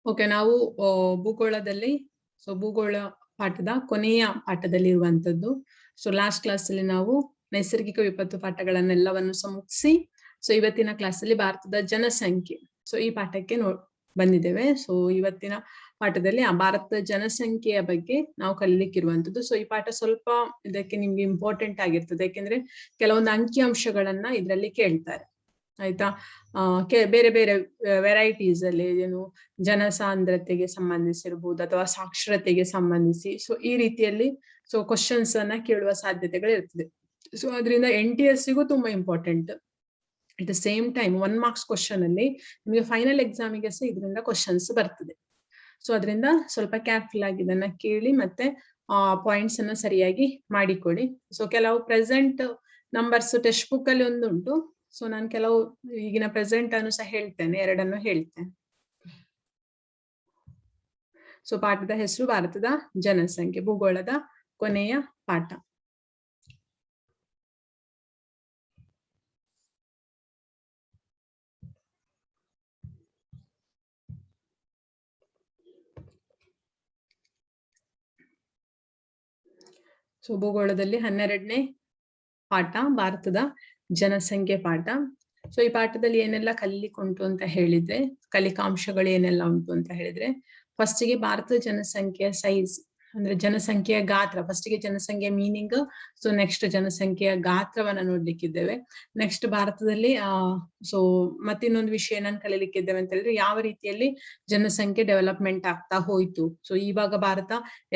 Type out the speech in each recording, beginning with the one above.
Okay, ನಾವು ಭೂಗೋಳದಲ್ಲಿ ಭೂಗೋಳ ಪಾಠದ ಕೊನೆಯ ಪಾಠದಲ್ಲಿ ಇರುವಂತದ್ದು. ಲಾಸ್ಟ್ ಕ್ಲಾಸ್ ಅಲ್ಲಿ ನಾವು ನೈಸರ್ಗಿಕ ವಿಪತ್ತು ಪಾಠಗಳನ್ನೆಲ್ಲವನ್ನು ಮುಗಿಸಿ ಇವತ್ತಿನ ಕ್ಲಾಸ್ ಅಲ್ಲಿ ಭಾರತದ ಜನಸಂಖ್ಯೆ ಈ ಪಾಠಕ್ಕೆ ಬಂದಿದ್ದೇವೆ. ಇವತ್ತಿನ ಪಾಠದಲ್ಲಿ ಆ ಭಾರತದ ಜನಸಂಖ್ಯೆಯ ಬಗ್ಗೆ ನಾವು ಕಲಿಲಿಕ್ಕಿರುವಂತದ್ದು. ಈ ಪಾಠ ಸ್ವಲ್ಪ ಇದಕ್ಕೆ ನಿಮ್ಗೆ ಇಂಪಾರ್ಟೆಂಟ್ ಆಗಿರ್ತದೆ, ಯಾಕೆಂದ್ರೆ ಕೆಲವೊಂದು ಅಂಕಿಅಂಶಗಳನ್ನ ಇದರಲ್ಲಿ ಕೇಳ್ತಾರೆ, ಆಯ್ತಾ. ಬೇರೆ ಬೇರೆ ವೆರೈಟೀಸ್ ಅಲ್ಲಿ ಏನು ಜನಸಾಂದ್ರತೆಗೆ ಸಂಬಂಧಿಸಿರ್ಬೋದು ಅಥವಾ ಸಾಕ್ಷರತೆಗೆ ಸಂಬಂಧಿಸಿ ಈ ರೀತಿಯಲ್ಲಿ ಕ್ವಶನ್ಸ್ ಅನ್ನ ಕೇಳುವ ಸಾಧ್ಯತೆಗಳು ಇರ್ತದೆ. ಅದರಿಂದ NTS ಗೂ ತುಂಬಾ important. At the same time 1 marks question ಅಲ್ಲಿ ನಿಮಗೆ ಫೈನಲ್ ಎಕ್ಸಾಮಿಗೆ ಸಹ ಇದರಿಂದ ಕ್ವಶನ್ಸ್ ಬರ್ತದೆ. ಅದರಿಂದ ಸ್ವಲ್ಪ ಕೇರ್ಫುಲ್ ಆಗಿ ಇದನ್ನ ಕೇಳಿ ಮತ್ತೆ ಪಾಯಿಂಟ್ಸ್ ಅನ್ನ ಸರಿಯಾಗಿ ಮಾಡಿಕೊಡಿ. ಕೆಲವು ಪ್ರೆಸೆಂಟ್ ನಂಬರ್ಸ್ ಟೆಕ್ಸ್ಟ್ ಬುಕ್ ಅಲ್ಲಿ ಒಂದುಂಟು. ನಾನು ಕೆಲವು ಈಗಿನ ಪ್ರೆಸೆಂಟ್ ಅನ್ನು ಸಹ ಹೇಳ್ತೇನೆ, ಎರಡನ್ನು ಹೇಳ್ತೇನೆ. ಪಾಠದ ಹೆಸರು ಭಾರತದ ಜನಸಂಖ್ಯೆ, ಭೂಗೋಳದ ಕೊನೆಯ ಪಾಠ. ಭೂಗೋಳದಲ್ಲಿ 12ನೇ ಪಾಠ ಭಾರತದ ಜನಸಂಖ್ಯೆ ಪಾಠ. ಈ ಪಾಠದಲ್ಲಿ ಏನೆಲ್ಲ ಕಲಿಲಿಕ್ಕೆ ಉಂಟು ಅಂತ ಹೇಳಿದ್ರೆ, ಕಲಿಕಾಂಶಗಳು ಏನೆಲ್ಲ ಉಂಟು ಅಂತ ಹೇಳಿದ್ರೆ, ಫಸ್ಟ್ ಗೆ ಭಾರತದ ಜನಸಂಖ್ಯೆಯ ಸೈಜ್ ಅಂದ್ರೆ ಜನಸಂಖ್ಯೆಯ ಗಾತ್ರ. ಫಸ್ಟ್ ಗೆ ಜನಸಂಖ್ಯೆಯ ಮೀನಿಂಗ್, ನೆಕ್ಸ್ಟ್ ಜನಸಂಖ್ಯೆಯ ಗಾತ್ರವನ್ನ ನೋಡ್ಲಿಕ್ಕಿದ್ದೇವೆ. ನೆಕ್ಸ್ಟ್ ಭಾರತದಲ್ಲಿ ಮತ್ತಿನ್ನೊಂದು ವಿಷಯ ಏನನ್ನು ಕಲಿಲಿಕ್ಕಿದ್ದೇವೆ ಅಂತ ಹೇಳಿದ್ರೆ, ಯಾವ ರೀತಿಯಲ್ಲಿ ಜನಸಂಖ್ಯೆ ಡೆವಲಪ್ಮೆಂಟ್ ಆಗ್ತಾ ಹೋಯ್ತು. ಇವಾಗ ಭಾರತ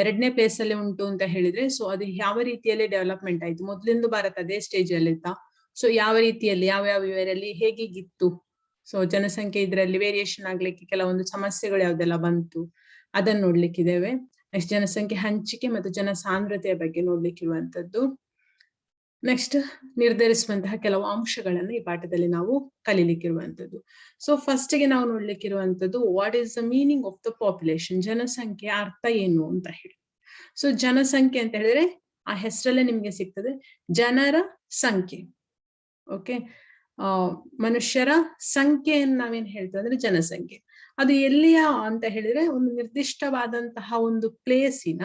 2ನೇ ಪ್ಲೇಸ್ ಅಲ್ಲಿ ಉಂಟು ಅಂತ ಹೇಳಿದ್ರೆ, ಅದು ಯಾವ ರೀತಿಯಲ್ಲಿ ಡೆವಲಪ್ಮೆಂಟ್ ಆಯ್ತು. ಮೊದ್ಲಿಂದು ಭಾರತ ಅದೇ ಸ್ಟೇಜ್ ಅಲ್ಲಿ ಇತ್ತಾ, ಯಾವ ರೀತಿಯಲ್ಲಿ ಯಾವ ಇವರಲ್ಲಿ ಹೇಗಿತ್ತು. ಜನಸಂಖ್ಯೆ ಇದರಲ್ಲಿ ವೇರಿಯೇಷನ್ ಆಗ್ಲಿಕ್ಕೆ ಕೆಲವೊಂದು ಸಮಸ್ಯೆಗಳು ಯಾವ್ದೆಲ್ಲ ಬಂತು ಅದನ್ನ ನೋಡ್ಲಿಕ್ಕಿದ್ದೇವೆ. ನೆಕ್ಸ್ಟ್ ಜನಸಂಖ್ಯೆ ಹಂಚಿಕೆ ಮತ್ತು ಜನಸಾಂದ್ರತೆಯ ಬಗ್ಗೆ ನೋಡ್ಲಿಕ್ಕಿರುವಂತದ್ದು. ನೆಕ್ಸ್ಟ್ ನಿರ್ಧರಿಸುವಂತಹ ಕೆಲವು ಅಂಶಗಳನ್ನು ಈ ಪಾಠದಲ್ಲಿ ನಾವು ಕಲಿಲಿಕ್ಕಿರುವಂತದ್ದು. ಫಸ್ಟ್ ಗೆ ನಾವು ನೋಡ್ಲಿಕ್ಕಿರುವಂತದ್ದು, what is the meaning of the population. ಜನಸಂಖ್ಯೆಯ ಅರ್ಥ ಏನು ಅಂತ ಹೇಳಿ. ಜನಸಂಖ್ಯೆ ಅಂತ ಹೇಳಿದ್ರೆ ಆ ಹೆಸರಲ್ಲೇ ನಿಮ್ಗೆ ಸಿಗ್ತದೆ, ಜನರ ಸಂಖ್ಯೆ. ಓಕೆ, ಮನುಷ್ಯರ ಸಂಖ್ಯೆಯನ್ನು ನಾವೇನ್ ಹೇಳ್ತೇವೆ ಅಂದ್ರೆ ಜನಸಂಖ್ಯೆ. ಅದು ಎಲ್ಲಿಯ ಅಂತ ಹೇಳಿದ್ರೆ, ಒಂದು ನಿರ್ದಿಷ್ಟವಾದಂತಹ ಒಂದು ಪ್ಲೇಸಿನ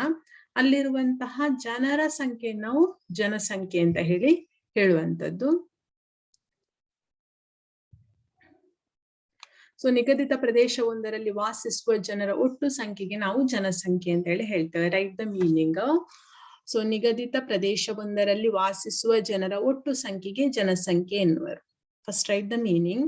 ಅಲ್ಲಿರುವಂತಹ ಜನರ ಸಂಖ್ಯೆ ನಾವು ಜನಸಂಖ್ಯೆ ಅಂತ ಹೇಳುವಂತದ್ದು. ನಿಗದಿತ ಪ್ರದೇಶವೊಂದರಲ್ಲಿ ವಾಸಿಸುವ ಜನರ ಒಟ್ಟು ಸಂಖ್ಯೆಗೆ ನಾವು ಜನಸಂಖ್ಯೆ ಅಂತ ಹೇಳ್ತೇವೆ. Right the meaning. ನಿಗದಿತ ಪ್ರದೇಶವೊಂದರಲ್ಲಿ ವಾಸಿಸುವ ಜನರ ಒಟ್ಟು ಸಂಖ್ಯೆಗೆ ಜನಸಂಖ್ಯೆ ಎನ್ನುವರು. First right the meaning.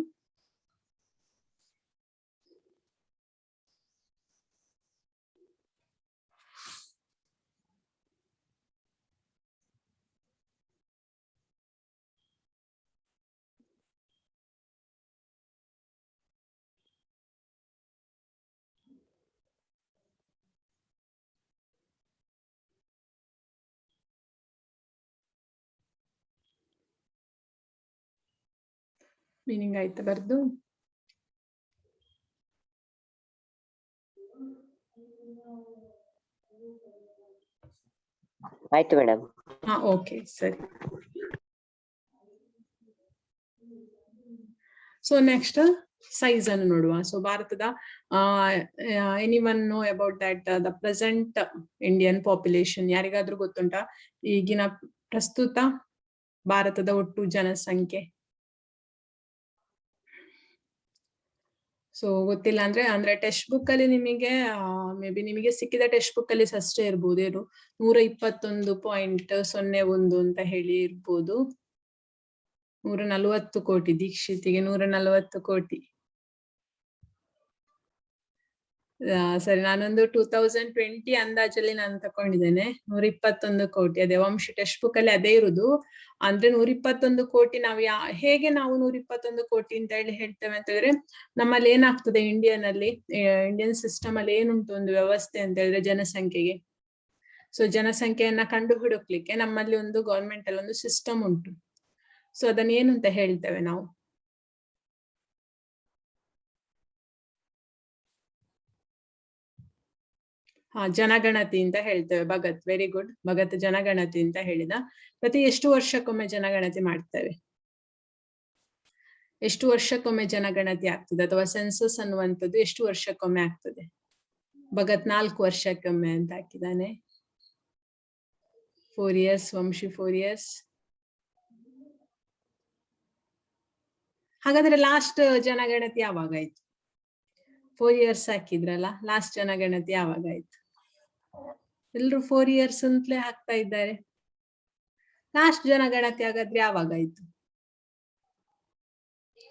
Meaning ಆಯ್ತು ಬರ್ದು? ಆಯ್ತು ಮೇಡಮ್. ಓಕೆ, ಸರಿ. ನೆಕ್ಸ್ಟ್ ಸೈಜ್ ಅನ್ನು ನೋಡುವ. ಭಾರತದ anyone know about that the present Indian population? ಯಾರಿಗಾದ್ರೂ ಗೊತ್ತುಂಟಾ ಈಗಿನ ಪ್ರಸ್ತುತ ಭಾರತದ ಒಟ್ಟು ಜನಸಂಖ್ಯೆ? ಗೊತ್ತಿಲ್ಲ ಅಂದ್ರೆ ಟೆಕ್ಸ್ಟ್ ಬುಕ್ ಅಲ್ಲಿ ನಿಮಗೆ ಮೇ ಬಿ ನಿಮಗೆ ಸಿಕ್ಕಿದ ಟೆಕ್ಸ್ಟ್ ಬುಕ್ ಅಲ್ಲಿ ಅಷ್ಟೇ ಇರ್ಬೋದು. ಏನು 121.01 ಅಂತ ಹೇಳಿ ಇರ್ಬೋದು. 140 ಕೋಟಿ, ದೀಕ್ಷಿತಿಗೆ 140 ಕೋಟಿ. ಸರಿ, ನಾನೊಂದು 2020 ಅಂದಾಜಲ್ಲಿ ನಾನು ತಕೊಂಡಿದ್ದೇನೆ. 121 ಕೋಟಿ. ಅದೇ ವಂಶ ಟೆಕ್ಸ್ಟ್ ಬುಕ್ ಅಲ್ಲಿ ಅದೇ ಇರುದು. ಅಂದ್ರೆ 121 ಕೋಟಿ ನಾವು ಹೇಗೆ ನಾವು 121 ಕೋಟಿ ಅಂತ ಹೇಳ್ತೇವೆ ಅಂತ ಹೇಳಿದ್ರೆ, ನಮ್ಮಲ್ಲಿ ಏನಾಗ್ತದೆ ಇಂಡಿಯನ್ ಸಿಸ್ಟಮ್ ಅಲ್ಲಿ ಏನುಂಟು ಒಂದು ವ್ಯವಸ್ಥೆ ಅಂತ ಹೇಳಿದ್ರೆ ಜನಸಂಖ್ಯೆಗೆ. ಜನಸಂಖ್ಯೆಯನ್ನ ಕಂಡು ಹುಡುಕ್ಲಿಕ್ಕೆ ನಮ್ಮಲ್ಲಿ ಒಂದು ಗವರ್ಮೆಂಟ್ ಅಲ್ಲಿ ಒಂದು ಸಿಸ್ಟಮ್ ಉಂಟು. ಅದನ್ನ ಏನು ಅಂತ ಹೇಳ್ತೇವೆ ನಾವು? ಜನಗಣತಿ ಅಂತ ಹೇಳ್ತೇವೆ. Bhagat, very good. ಭಗತ್ ಜನಗಣತಿ ಅಂತ ಹೇಳಿದ. ಪ್ರತಿ ಎಷ್ಟು ವರ್ಷಕ್ಕೊಮ್ಮೆ ಜನಗಣತಿ ಮಾಡ್ತೇವೆ? ಎಷ್ಟು ವರ್ಷಕ್ಕೊಮ್ಮೆ ಜನಗಣತಿ ಆಗ್ತದೆ ಅಥವಾ ಸೆನ್ಸಸ್ ಅನ್ನುವಂಥದ್ದು ಎಷ್ಟು ವರ್ಷಕ್ಕೊಮ್ಮೆ ಆಗ್ತದೆ? ಭಗತ್ 4 ವರ್ಷಕ್ಕೊಮ್ಮೆ ಅಂತ ಹಾಕಿದ್ದಾನೆ. 4 years, ವಂಶಿ 4 years. ಹಾಗಾದ್ರೆ ಲಾಸ್ಟ್ ಜನಗಣತಿ ಯಾವಾಗಾಯ್ತು? 4 years ಹಾಕಿದ್ರಲ್ಲ, ಲಾಸ್ಟ್ ಜನಗಣತಿ ಯಾವಾಗಾಯ್ತು? ಎಲ್ರು 4 years ಅಂತಲೇ ಹಾಕ್ತಾ ಇದ್ದಾರೆ. ಲಾಸ್ಟ್ ಜನಗಣತಿ ಹಾಗಾದ್ರೆ ಯಾವಾಗಾಯ್ತು?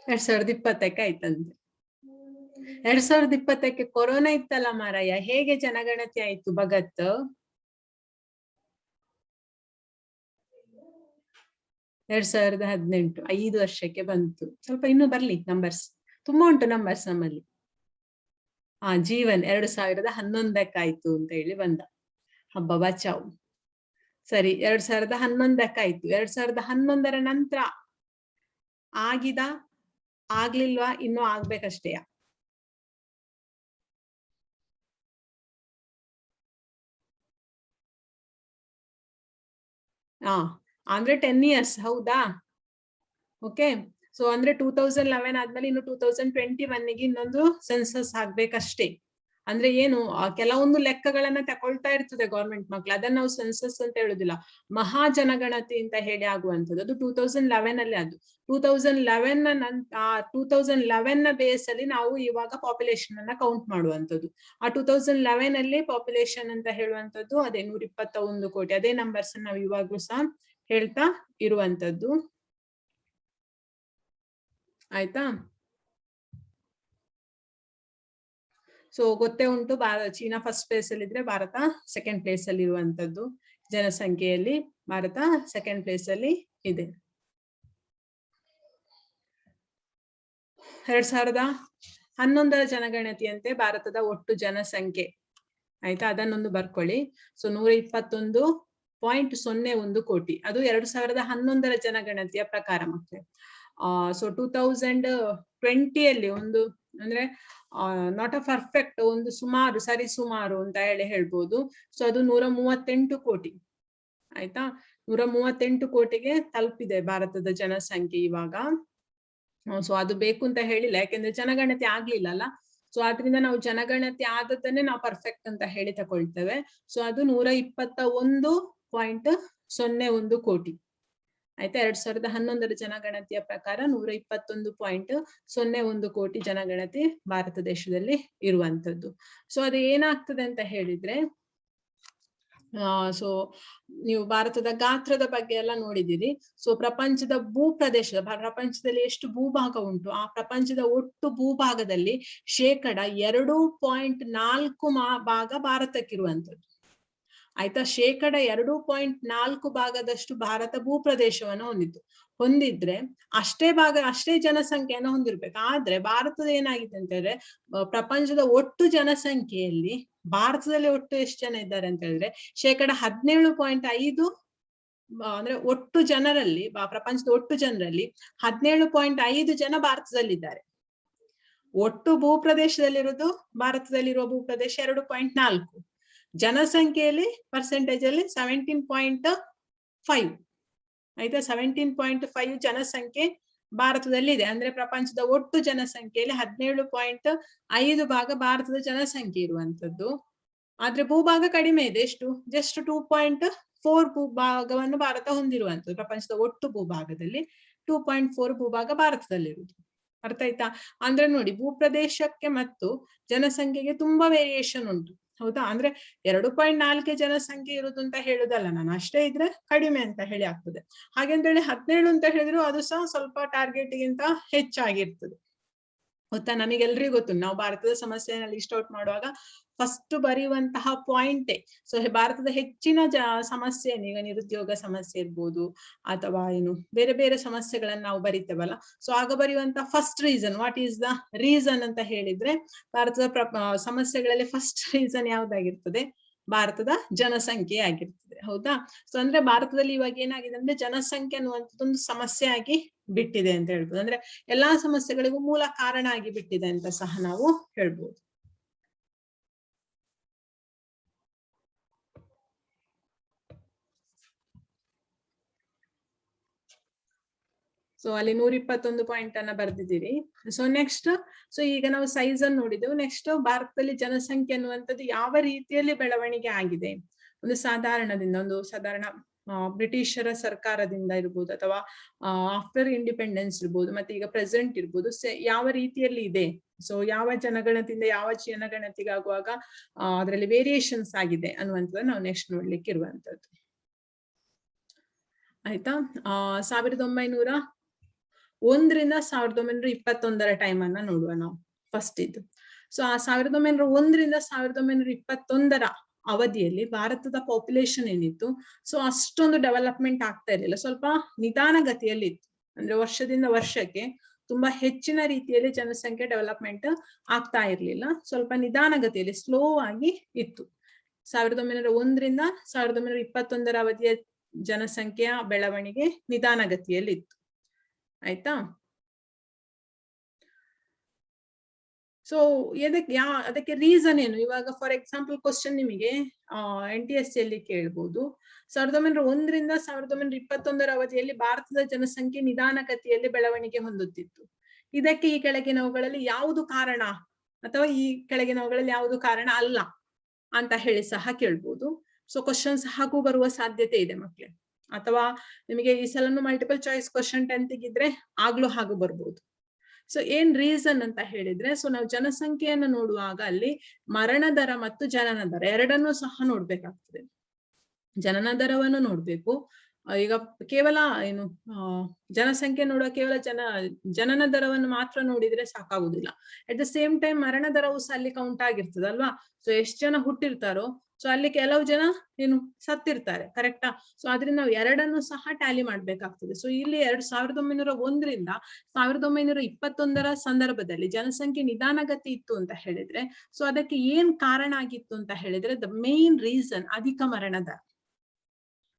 2020ಕ್ಕೆ ಆಯ್ತಂತೆ. 2020ಕ್ಕೆ ಕೊರೋನಾ ಇತ್ತಲ್ಲ ಮಾರಾಯ, ಹೇಗೆ ಜನಗಣತಿ ಆಯ್ತು ಭಗತ್? 2018, 5 ವರ್ಷಕ್ಕೆ ಬಂತು. ಸ್ವಲ್ಪ ಇನ್ನೂ ಬರ್ಲಿ ನಂಬರ್ಸ್, ತುಂಬಾ ಉಂಟು ನಂಬರ್ಸ್ ನಮ್ಮಲ್ಲಿ. ಜೀವನ್ 2011ಕ್ಕೆ ಆಯ್ತು ಅಂತ ಹೇಳಿ ಬಂದ. ಹಬ್ಬ ಬಚಾವ್. ಸರಿ, 2011ಕ್ಕೆ ಆಯ್ತು. 2011ರ ನಂತರ ಆಗ್ಲಿಲ್ವಾ? ಇನ್ನೂ ಆಗ್ಬೇಕಷ್ಟೇ. ಅಂದ್ರೆ 10 years, ಹೌದಾ? ಓಕೆ, ಸೊ ಅಂದ್ರೆ 2011 ಆದ್ಮೇಲೆ ಇನ್ನು 2021ಗೆ ಇನ್ನೊಂದು ಸೆನ್ಸಸ್ ಆಗ್ಬೇಕಷ್ಟೇ. ಅಂದ್ರೆ ಏನು, ಕೆಲವೊಂದು ಲೆಕ್ಕಗಳನ್ನ ತಕೊಳ್ತಾ ಇರ್ತದೆ ಗೌರ್ಮೆಂಟ್ ಮಕ್ಳು, ಅದನ್ನ ನಾವು ಸೆನ್ಸಸ್ ಅಂತ ಹೇಳುದಿಲ್ಲ, ಮಹಾ ಜನಗಣತಿ ಅಂತ ಹೇಳಿ ಆಗುವಂಥದ್ದು. ಅದು 2011 ಅಲ್ಲಿ ಅದು 2011 ನ ಬೇಸ್ ಅಲ್ಲಿ ನಾವು ಇವಾಗ ಪಾಪ್ಯುಲೇಷನ್ ಅನ್ನ ಕೌಂಟ್ ಮಾಡುವಂಥದ್ದು. ಆ 2011 ಅಲ್ಲಿ ಪಾಪ್ಯುಲೇಷನ್ ಅಂತ ಹೇಳುವಂಥದ್ದು ಅದೇ 121 ಕೋಟಿ. ಅದೇ ನಂಬರ್ಸ್ ನಾವು ಇವಾಗ್ಲೂ ಸಹ ಹೇಳ್ತಾ ಇರುವಂತದ್ದು. ಆಯ್ತಾ? ಸೊ ಗೊತ್ತೇ ಉಂಟು, ಚೀನಾ ಫಸ್ಟ್ ಪ್ಲೇಸ್ ಅಲ್ಲಿ ಇದ್ರೆ ಭಾರತ ಸೆಕೆಂಡ್ ಪ್ಲೇಸ್ ಅಲ್ಲಿ ಇರುವಂತದ್ದು. ಜನಸಂಖ್ಯೆಯಲ್ಲಿ ಭಾರತ ಸೆಕೆಂಡ್ ಪ್ಲೇಸ್ ಅಲ್ಲಿ ಇದೆ. 2011ರ ಜನಗಣತಿಯಂತೆ ಭಾರತದ ಒಟ್ಟು ಜನಸಂಖ್ಯೆ, ಆಯ್ತಾ, ಅದನ್ನೊಂದು ಬರ್ಕೊಳ್ಳಿ. ಸೊ 121.01 ಕೋಟಿ, ಅದು 2011ರ ಜನಗಣತಿಯ ಪ್ರಕಾರ ಮಕ್ಕಳೇ. ಸೊ 2020 ಒಂದು ಅಂದ್ರೆ ನಾಟ್ ಅ ಪರ್ಫೆಕ್ಟ್, ಒಂದು ಸುಮಾರು ಸರಿ ಸುಮಾರು ಅಂತ ಹೇಳ್ಬೋದು. ಸೊ ಅದು 138 ಕೋಟಿ. ಆಯ್ತಾ, 138 ಕೋಟಿಗೆ ತಲುಪಿದೆ ಭಾರತದ ಜನಸಂಖ್ಯೆ ಇವಾಗ. ಸೊ ಅದು ಬೇಕು ಅಂತ ಹೇಳಿಲ್ಲ, ಯಾಕೆಂದ್ರೆ ಜನಗಣತಿ ಆಗ್ಲಿಲ್ಲಲ್ಲ. ಸೊ ಆದ್ರಿಂದ ನಾವು ಜನಗಣತಿ ಆದದ್ದನ್ನೇ ನಾವು ಪರ್ಫೆಕ್ಟ್ ಅಂತ ಹೇಳಿ ತಗೊಳ್ತೇವೆ. ಸೊ ಅದು 121.01 ಕೋಟಿ. ಆಯ್ತಾ, 2011ರ ಜನಗಣತಿಯ ಪ್ರಕಾರ 121.01 ಕೋಟಿ ಜನಗಣತಿ ಭಾರತ ದೇಶದಲ್ಲಿ ಇರುವಂತದ್ದು. ಸೊ ಅದು ಏನಾಗ್ತದೆ ಅಂತ ಹೇಳಿದ್ರೆ, ಸೊ ನೀವು ಭಾರತದ ಗಾತ್ರದ ಬಗ್ಗೆ ಎಲ್ಲ ನೋಡಿದಿರಿ. ಸೊ ಪ್ರಪಂಚದ ಭೂಪ್ರದೇಶದ, ಪ್ರಪಂಚದಲ್ಲಿ ಎಷ್ಟು ಭೂಭಾಗ ಉಂಟು, ಆ ಪ್ರಪಂಚದ ಒಟ್ಟು ಭೂಭಾಗದಲ್ಲಿ 2.4 ಭಾಗ ಭಾರತಕ್ಕಿರುವಂತದ್ದು. ಆಯ್ತಾ, 2.4 ಭಾಗದಷ್ಟು ಭಾರತ ಭೂಪ್ರದೇಶವನ್ನು ಹೊಂದಿದ್ರೆ ಅಷ್ಟೇ ಜನಸಂಖ್ಯೆಯನ್ನು ಹೊಂದಿರ್ಬೇಕು. ಆದ್ರೆ ಭಾರತದ ಏನಾಗಿದೆ ಅಂತ ಹೇಳಿದ್ರೆ, ಪ್ರಪಂಚದ ಒಟ್ಟು ಜನಸಂಖ್ಯೆಯಲ್ಲಿ ಭಾರತದಲ್ಲಿ ಒಟ್ಟು ಎಷ್ಟು ಜನ ಇದ್ದಾರೆ ಅಂತ ಹೇಳಿದ್ರೆ 17.5, ಅಂದ್ರೆ ಒಟ್ಟು ಜನರಲ್ಲಿ, ಪ್ರಪಂಚದ ಒಟ್ಟು ಜನರಲ್ಲಿ 17.5 ಜನ ಭಾರತದಲ್ಲಿದ್ದಾರೆ. ಒಟ್ಟು ಭೂಪ್ರದೇಶದಲ್ಲಿರೋದು, ಭಾರತದಲ್ಲಿರುವ ಭೂಪ್ರದೇಶ 2.4, ಜನಸಂಖ್ಯೆಯಲ್ಲಿ ಪರ್ಸೆಂಟೇಜ್ ಅಲ್ಲಿ 17.5. ಆಯ್ತಾ, 17.5 ಜನಸಂಖ್ಯೆ ಭಾರತದಲ್ಲಿ ಇದೆ. ಅಂದ್ರೆ ಪ್ರಪಂಚದ ಒಟ್ಟು ಜನಸಂಖ್ಯೆಯಲ್ಲಿ 17.5 ಭಾಗ ಭಾರತದ ಜನಸಂಖ್ಯೆ ಇರುವಂತದ್ದು. ಆದ್ರೆ ಭೂಭಾಗ ಕಡಿಮೆ ಇದೆ. ಎಷ್ಟು? ಜಸ್ಟ್ 2.4 ಭೂಭಾಗವನ್ನು ಭಾರತ ಹೊಂದಿರುವಂತದ್ದು. ಪ್ರಪಂಚದ ಒಟ್ಟು ಭೂಭಾಗದಲ್ಲಿ 2.4 ಭೂಭಾಗ ಭಾರತದಲ್ಲಿರುವುದು. ಅರ್ಥ ಆಯ್ತಾ? ಅಂದ್ರೆ ನೋಡಿ, ಭೂಪ್ರದೇಶಕ್ಕೆ ಮತ್ತು ಜನಸಂಖ್ಯೆಗೆ ತುಂಬಾ ವೇರಿಯೇಷನ್ ಉಂಟು. ಹೌದಾ? ಅಂದ್ರೆ 2.4 ಜನಸಂಖ್ಯೆ ಇರುವುದು ಅಂತ ಹೇಳುದಲ್ಲ ನಾನು, ಅಷ್ಟೇ ಇದ್ರೆ ಕಡಿಮೆ ಅಂತ ಹೇಳಿ ಆಗ್ತದೆ. ಹಾಗೆಂತ ಹೇಳಿ 17 ಅಂತ ಹೇಳಿದ್ರು ಅದು ಸಹ ಸ್ವಲ್ಪ ಟಾರ್ಗೆಟ್ ಗಿಂತ ಹೆಚ್ಚಾಗಿರ್ತದೆ. ಗೊತ್ತಾ? ನಮಗೆಲ್ರಿಗೂ ಗೊತ್ತು, ನಾವು ಭಾರತದ ಸಮಸ್ಯೆಯನ್ನು ಲಿಸ್ಟ್ ಔಟ್ ಮಾಡುವಾಗ ಫಸ್ಟ್ ಬರೆಯುವಂತಹ ಪಾಯಿಂಟೇ. ಸೊ ಭಾರತದ ಹೆಚ್ಚಿನ ಸಮಸ್ಯೆ, ಈಗ ನಿರುದ್ಯೋಗ ಸಮಸ್ಯೆ ಇರ್ಬೋದು ಅಥವಾ ಏನು ಬೇರೆ ಬೇರೆ ಸಮಸ್ಯೆಗಳನ್ನ ನಾವು ಬರಿತೇವಲ್ಲ, ಸೊ ಆಗ ಬರೆಯುವಂತಹ first reason, what is the reason ಅಂತ ಹೇಳಿದ್ರೆ, ಭಾರತದ ಸಮಸ್ಯೆಗಳಲ್ಲಿ ಫಸ್ಟ್ ರೀಸನ್ ಯಾವ್ದಾಗಿರ್ತದೆ? ಭಾರತದ ಜನಸಂಖ್ಯೆ ಆಗಿರ್ತದೆ. ಹೌದಾ? ಸೊ ಅಂದ್ರೆ ಭಾರತದಲ್ಲಿ ಇವಾಗ ಏನಾಗಿದೆ ಅಂದ್ರೆ, ಜನಸಂಖ್ಯೆ ಅನ್ನುವಂಥದ್ದೊಂದು ಸಮಸ್ಯೆ ಆಗಿ ಬಿಟ್ಟಿದೆ ಅಂತ ಹೇಳ್ಬೋದು. ಅಂದ್ರೆ ಎಲ್ಲಾ ಸಮಸ್ಯೆಗಳಿಗೂ ಮೂಲ ಕಾರಣ ಆಗಿ ಬಿಟ್ಟಿದೆ ಅಂತ ಸಹ ನಾವು ಹೇಳ್ಬೋದು. ಸೊ ಅಲ್ಲಿ 121 ಪಾಯಿಂಟ್ ಅನ್ನ ಬರ್ದಿದ್ದೀರಿ. ಸೊ ನೆಕ್ಸ್ಟ್, ಸೊ ಈಗ ನಾವು ಸೈಜ್ ಅನ್ನು ನೋಡಿದೆವು. ನೆಕ್ಸ್ಟ್, ಭಾರತದಲ್ಲಿ ಜನಸಂಖ್ಯೆ ಅನ್ನುವಂಥದ್ದು ಯಾವ ರೀತಿಯಲ್ಲಿ ಬೆಳವಣಿಗೆ ಆಗಿದೆ, ಒಂದು ಸಾಧಾರಣ ಬ್ರಿಟಿಷರ ಸರ್ಕಾರದಿಂದ ಇರ್ಬೋದು, ಅಥವಾ ಆಫ್ಟರ್ ಇಂಡಿಪೆಂಡೆನ್ಸ್ ಇರ್ಬೋದು, ಮತ್ತೆ ಈಗ ಪ್ರೆಸೆಂಟ್ ಇರ್ಬೋದು, ಯಾವ ರೀತಿಯಲ್ಲಿ ಇದೆ. ಸೊ ಯಾವ ಜನಗಣತಿಯಿಂದ ಯಾವ ಜನಗಣತಿಗಾಗುವಾಗ ಅದರಲ್ಲಿ ವೇರಿಯೇಷನ್ಸ್ ಆಗಿದೆ ಅನ್ನುವಂಥದ್ದು ನಾವು ನೆಕ್ಸ್ಟ್ ನೋಡ್ಲಿಕ್ಕೆ ಇರುವಂತದ್ದು. ಆಯ್ತಾ. 1901 ರಿಂದ 1921 ಟೈಮ್ ಅನ್ನ ನೋಡುವ ನಾವು ಫಸ್ಟ್ ಇದು. ಸೊ ಆ 1901 ರಿಂದ 1921 ಅವಧಿಯಲ್ಲಿ ಭಾರತದ ಪಾಪ್ಯುಲೇಷನ್ ಏನಿತ್ತು, ಸೊ ಅಷ್ಟೊಂದು ಡೆವಲಪ್ಮೆಂಟ್ ಆಗ್ತಾ ಇರಲಿಲ್ಲ, ಸ್ವಲ್ಪ ನಿಧಾನಗತಿಯಲ್ಲಿ ಇತ್ತು. ಅಂದ್ರೆ ವರ್ಷದಿಂದ ವರ್ಷಕ್ಕೆ ತುಂಬಾ ಹೆಚ್ಚಿನ ರೀತಿಯಲ್ಲಿ ಜನಸಂಖ್ಯೆ ಡೆವಲಪ್ಮೆಂಟ್ ಆಗ್ತಾ ಇರ್ಲಿಲ್ಲ, ಸ್ವಲ್ಪ ನಿಧಾನಗತಿಯಲ್ಲಿ ಸ್ಲೋ ಆಗಿ ಇತ್ತು. 1901 ರಿಂದ 1921 ಅವಧಿಯ ಜನಸಂಖ್ಯೆಯ ಬೆಳವಣಿಗೆ ನಿಧಾನಗತಿಯಲ್ಲಿ ಇತ್ತು. ಆಯ್ತಾ. ಸೊ ಅದಕ್ಕೆ ರೀಸನ್ ಏನು? ಇವಾಗ ಫಾರ್ ಎಕ್ಸಾಂಪಲ್ ಕ್ವಶನ್ ನಿಮಗೆ NTSC ಅಲ್ಲಿ ಕೇಳ್ಬೋದು. 1901 ರಿಂದ 1921 ಅವಧಿಯಲ್ಲಿ ಭಾರತದ ಜನಸಂಖ್ಯೆ ನಿಧಾನಗತಿಯಲ್ಲಿ ಬೆಳವಣಿಗೆ ಹೊಂದುತ್ತಿತ್ತು. ಇದಕ್ಕೆ ಈ ಕೆಳಗಿನವುಗಳಲ್ಲಿ ಯಾವುದು ಕಾರಣ, ಅಥವಾ ಈ ಕೆಳಗಿನವುಗಳಲ್ಲಿ ಯಾವುದು ಕಾರಣ ಅಲ್ಲ ಅಂತ ಹೇಳಿ ಸಹ ಕೇಳ್ಬೋದು. ಸೊ ಕ್ವಶನ್ಸ್ ಹಾಗೂ ಬರುವ ಸಾಧ್ಯತೆ ಇದೆ ಮಕ್ಕಳೇ. ಅಥವಾ ನಿಮಗೆ ಈ ಸಲನು ಮಲ್ಟಿಪಲ್ ಚಾಯ್ಸ್ ಕ್ವಶನ್ 10th ಇದ್ರೆ ಆಗ್ಲೂ ಹಾಗೂ ಬರ್ಬೋದು. ಸೊ ಏನ್ ರೀಸನ್ ಅಂತ ಹೇಳಿದ್ರೆ, ಸೊ ನಾವು ಜನಸಂಖ್ಯೆಯನ್ನು ನೋಡುವಾಗ ಅಲ್ಲಿ ಮರಣ ದರ ಮತ್ತು ಜನನ ದರ ಎರಡನ್ನೂ ಸಹ ನೋಡ್ಬೇಕಾಗ್ತದೆ. ಜನನ ದರವನ್ನು ನೋಡ್ಬೇಕು. ಈಗ ಕೇವಲ ಜನಸಂಖ್ಯೆ ನೋಡುವ ಕೇವಲ ಜನನ ದರವನ್ನು ಮಾತ್ರ ನೋಡಿದ್ರೆ ಸಾಕಾಗುದಿಲ್ಲ. ಅಟ್ ದ ಸೇಮ್ ಟೈಮ್ ಮರಣ ದರವು ಸಹ ಅಲ್ಲಿ ಕೌಂಟ್ ಆಗಿರ್ತದಲ್ವಾ. ಸೊ ಎಷ್ಟು ಜನ ಹುಟ್ಟಿರ್ತಾರೋ, ಸೊ ಅಲ್ಲಿ ಕೆಲವು ಜನ ಸತ್ತಿರ್ತಾರೆ, ಕರೆಕ್ಟಾ. ಸೊ ಅದ್ರಿಂದ ನಾವು ಎರಡನ್ನು ಸಹ ಟ್ಯಾಲಿ ಮಾಡ್ಬೇಕಾಗ್ತದೆ. ಸೊ ಇಲ್ಲಿ 1901 ರಿಂದ 1921 ಸಂದರ್ಭದಲ್ಲಿ ಜನಸಂಖ್ಯೆ ನಿಧಾನಗತಿ ಇತ್ತು ಅಂತ ಹೇಳಿದ್ರೆ, ಸೊ ಅದಕ್ಕೆ ಏನ್ ಕಾರಣ ಆಗಿತ್ತು ಅಂತ ಹೇಳಿದ್ರೆ, ದ ಮೇನ್ ರೀಸನ್ ಅಧಿಕ ಮರಣ ದರ.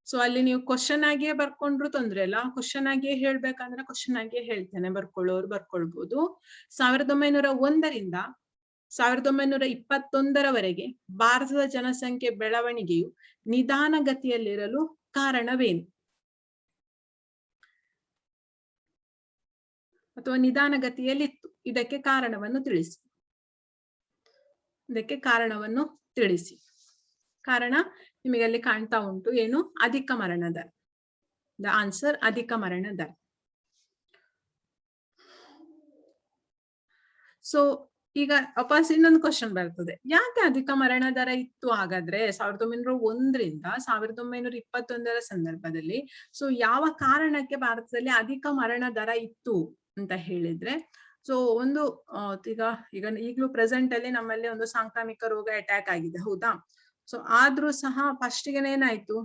ಸೊ ಅಲ್ಲಿ ನೀವು ಕ್ವಶನ್ ಆಗಿಯೇ ಬರ್ಕೊಂಡ್ರು ತೊಂದ್ರೆ ಇಲ್ಲ, ಕ್ವಶನ್ ಆಗಿಯೇ ಹೇಳ್ಬೇಕಂದ್ರೆ ಕ್ವಶನ್ ಆಗಿಯೇ ಹೇಳ್ತೇನೆ, ಬರ್ಕೊಳ್ಳೋರು ಬರ್ಕೊಳ್ಬಹುದು. 1901 ರಿಂದ 1921 ಭಾರತದ ಜನಸಂಖ್ಯೆ ಬೆಳವಣಿಗೆಯು ನಿಧಾನಗತಿಯಲ್ಲಿರಲು ಕಾರಣವೇನು, ಅಥವಾ ನಿಧಾನಗತಿಯಲ್ಲಿತ್ತು, ಇದಕ್ಕೆ ಕಾರಣವನ್ನು ತಿಳಿಸಿ. ಕಾರಣ ನಿಮಗೆ ಅಲ್ಲಿ ಕಾಣ್ತಾ ಉಂಟು, ಏನು? ಅಧಿಕ ಮರಣ ದರ. ದ ಆನ್ಸರ್ ಅಧಿಕ ಮರಣ ದರ. ಸೊ ಈಗ ವಾಪಸ್ ಇನ್ನೊಂದು ಕ್ವಶನ್ ಬರ್ತದೆ, ಯಾಕೆ ಅಧಿಕ ಮರಣ ದರ ಇತ್ತು ಹಾಗಾದ್ರೆ 1901 ರಿಂದ 1921 ಸಂದರ್ಭದಲ್ಲಿ? ಸೊ ಯಾವ ಕಾರಣಕ್ಕೆ ಭಾರತದಲ್ಲಿ ಅಧಿಕ ಮರಣ ದರ ಇತ್ತು ಅಂತ ಹೇಳಿದ್ರೆ, ಸೊ ಒಂದು ಈಗಲೂ ಪ್ರೆಸೆಂಟ್ ಅಲ್ಲಿ ನಮ್ಮಲ್ಲಿ ಒಂದು ಸಾಂಕ್ರಾಮಿಕ ರೋಗ ಅಟ್ಯಾಕ್ ಆಗಿದೆ, ಹೌದಾ. ಸೊ ಆದ್ರೂ ಸಹ ಫಸ್ಟ್ ಗೆ ಏನಾಯ್ತು,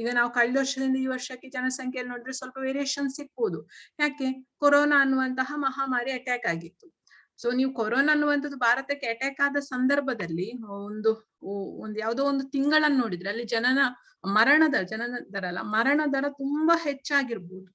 ಈಗ ನಾವು ಕಳೆದ ವರ್ಷದಿಂದ ಈ ವರ್ಷಕ್ಕೆ ಜನಸಂಖ್ಯೆಯಲ್ಲಿ ನೋಡಿದ್ರೆ ಸ್ವಲ್ಪ ವೇರಿಯೇಷನ್ ಸಿಗ್ಬೋದು. ಯಾಕೆ? ಕೊರೋನಾ ಅನ್ನುವಂತಹ ಮಹಾಮಾರಿ ಅಟ್ಯಾಕ್ ಆಗಿತ್ತು. ಸೊ ನೀವು ಕೊರೋನಾ ಅನ್ನುವಂಥದ್ದು ಭಾರತಕ್ಕೆ ಅಟ್ಯಾಕ್ ಆದ ಸಂದರ್ಭದಲ್ಲಿ ಒಂದು ಯಾವುದೋ ಒಂದು ತಿಂಗಳನ್ನು ನೋಡಿದ್ರೆ ಅಲ್ಲಿ ಮರಣ ದರ ತುಂಬಾ ಹೆಚ್ಚಾಗಿರ್ಬೋದು.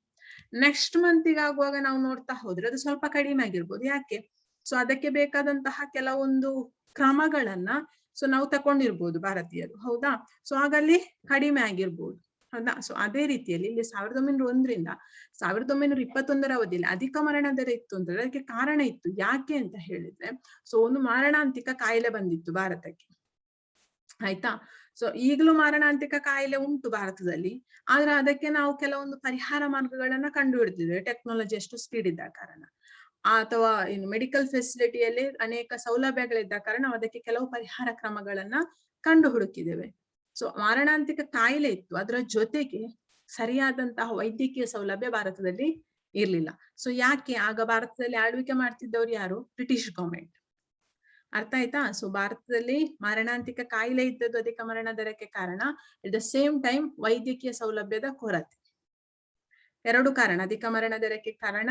ನೆಕ್ಸ್ಟ್ ಮಂತಿಗೆ ಆಗುವಾಗ ನಾವು ನೋಡ್ತಾ ಹೋದ್ರೆ ಅದು ಸ್ವಲ್ಪ ಕಡಿಮೆ ಆಗಿರ್ಬೋದು. ಯಾಕೆ? ಸೊ ಅದಕ್ಕೆ ಬೇಕಾದಂತಹ ಕೆಲವೊಂದು ಕ್ರಮಗಳನ್ನ ಸೊ ನಾವು ತಕೊಂಡಿರ್ಬೋದು ಭಾರತೀಯರು, ಹೌದಾ. ಸೊ ಹಾಗಲ್ಲಿ ಕಡಿಮೆ ಆಗಿರ್ಬೋದು, ಹೌದಾ. ಸೊ ಅದೇ ರೀತಿಯಲ್ಲಿ ಇಲ್ಲಿ 1901 ರಿಂದ 1921 ಅವಧಿಯಲ್ಲಿ ಅಧಿಕ ಮರಣ ದರ ಇತ್ತು ಅಂತಂದ್ರೆ ಅದಕ್ಕೆ ಕಾರಣ ಇತ್ತು. ಯಾಕೆ ಅಂತ ಹೇಳಿದ್ರೆ, ಸೊ ಒಂದು ಮಾರಣಾಂತಿಕ ಕಾಯಿಲೆ ಬಂದಿತ್ತು ಭಾರತಕ್ಕೆ, ಆಯ್ತಾ. ಸೊ ಈಗಲೂ ಮಾರಣಾಂತಿಕ ಕಾಯಿಲೆ ಉಂಟು ಭಾರತದಲ್ಲಿ, ಆದ್ರೆ ಅದಕ್ಕೆ ನಾವು ಕೆಲವೊಂದು ಪರಿಹಾರ ಮಾರ್ಗಗಳನ್ನ ಕಂಡು ಹಿಡಿದಿದ್ದೇವೆ, ಟೆಕ್ನಾಲಜಿ ಅಷ್ಟು ಸ್ಪೀಡ್ ಇದ್ದ ಕಾರಣ, ಅಥವಾ ಮೆಡಿಕಲ್ ಫೆಸಿಲಿಟಿಯಲ್ಲಿ ಅನೇಕ ಸೌಲಭ್ಯಗಳಿದ್ದ ಕಾರಣ ನಾವು ಅದಕ್ಕೆ ಕೆಲವು ಪರಿಹಾರ ಕ್ರಮಗಳನ್ನ ಕಂಡು ಹುಡುಕಿದ್ದೇವೆ. ಸೊ ಮಾರಣಾಂತಿಕ ಕಾಯಿಲೆ ಇತ್ತು, ಅದರ ಜೊತೆಗೆ ಸರಿಯಾದಂತಹ ವೈದ್ಯಕೀಯ ಸೌಲಭ್ಯ ಭಾರತದಲ್ಲಿ ಇರ್ಲಿಲ್ಲ. ಸೊ ಯಾಕೆ? ಆಗ ಭಾರತದಲ್ಲಿ ಆಳ್ವಿಕೆ ಮಾಡ್ತಿದ್ದವ್ರು ಯಾರು? British government. ಅರ್ಥ ಆಯ್ತಾ. ಸೊ ಭಾರತದಲ್ಲಿ ಮಾರಣಾಂತಿಕ ಕಾಯಿಲೆ ಇದ್ದದ್ದು ಅಧಿಕ ಮರಣ ದರಕ್ಕೆ ಕಾರಣ. ಅಟ್ ದ ಸೇಮ್ ಟೈಮ್ ವೈದ್ಯಕೀಯ ಸೌಲಭ್ಯದ ಕೊರತೆ. ಎರಡು ಕಾರಣ ಅಧಿಕ ಮರಣ ದರಕ್ಕೆ ಕಾರಣ,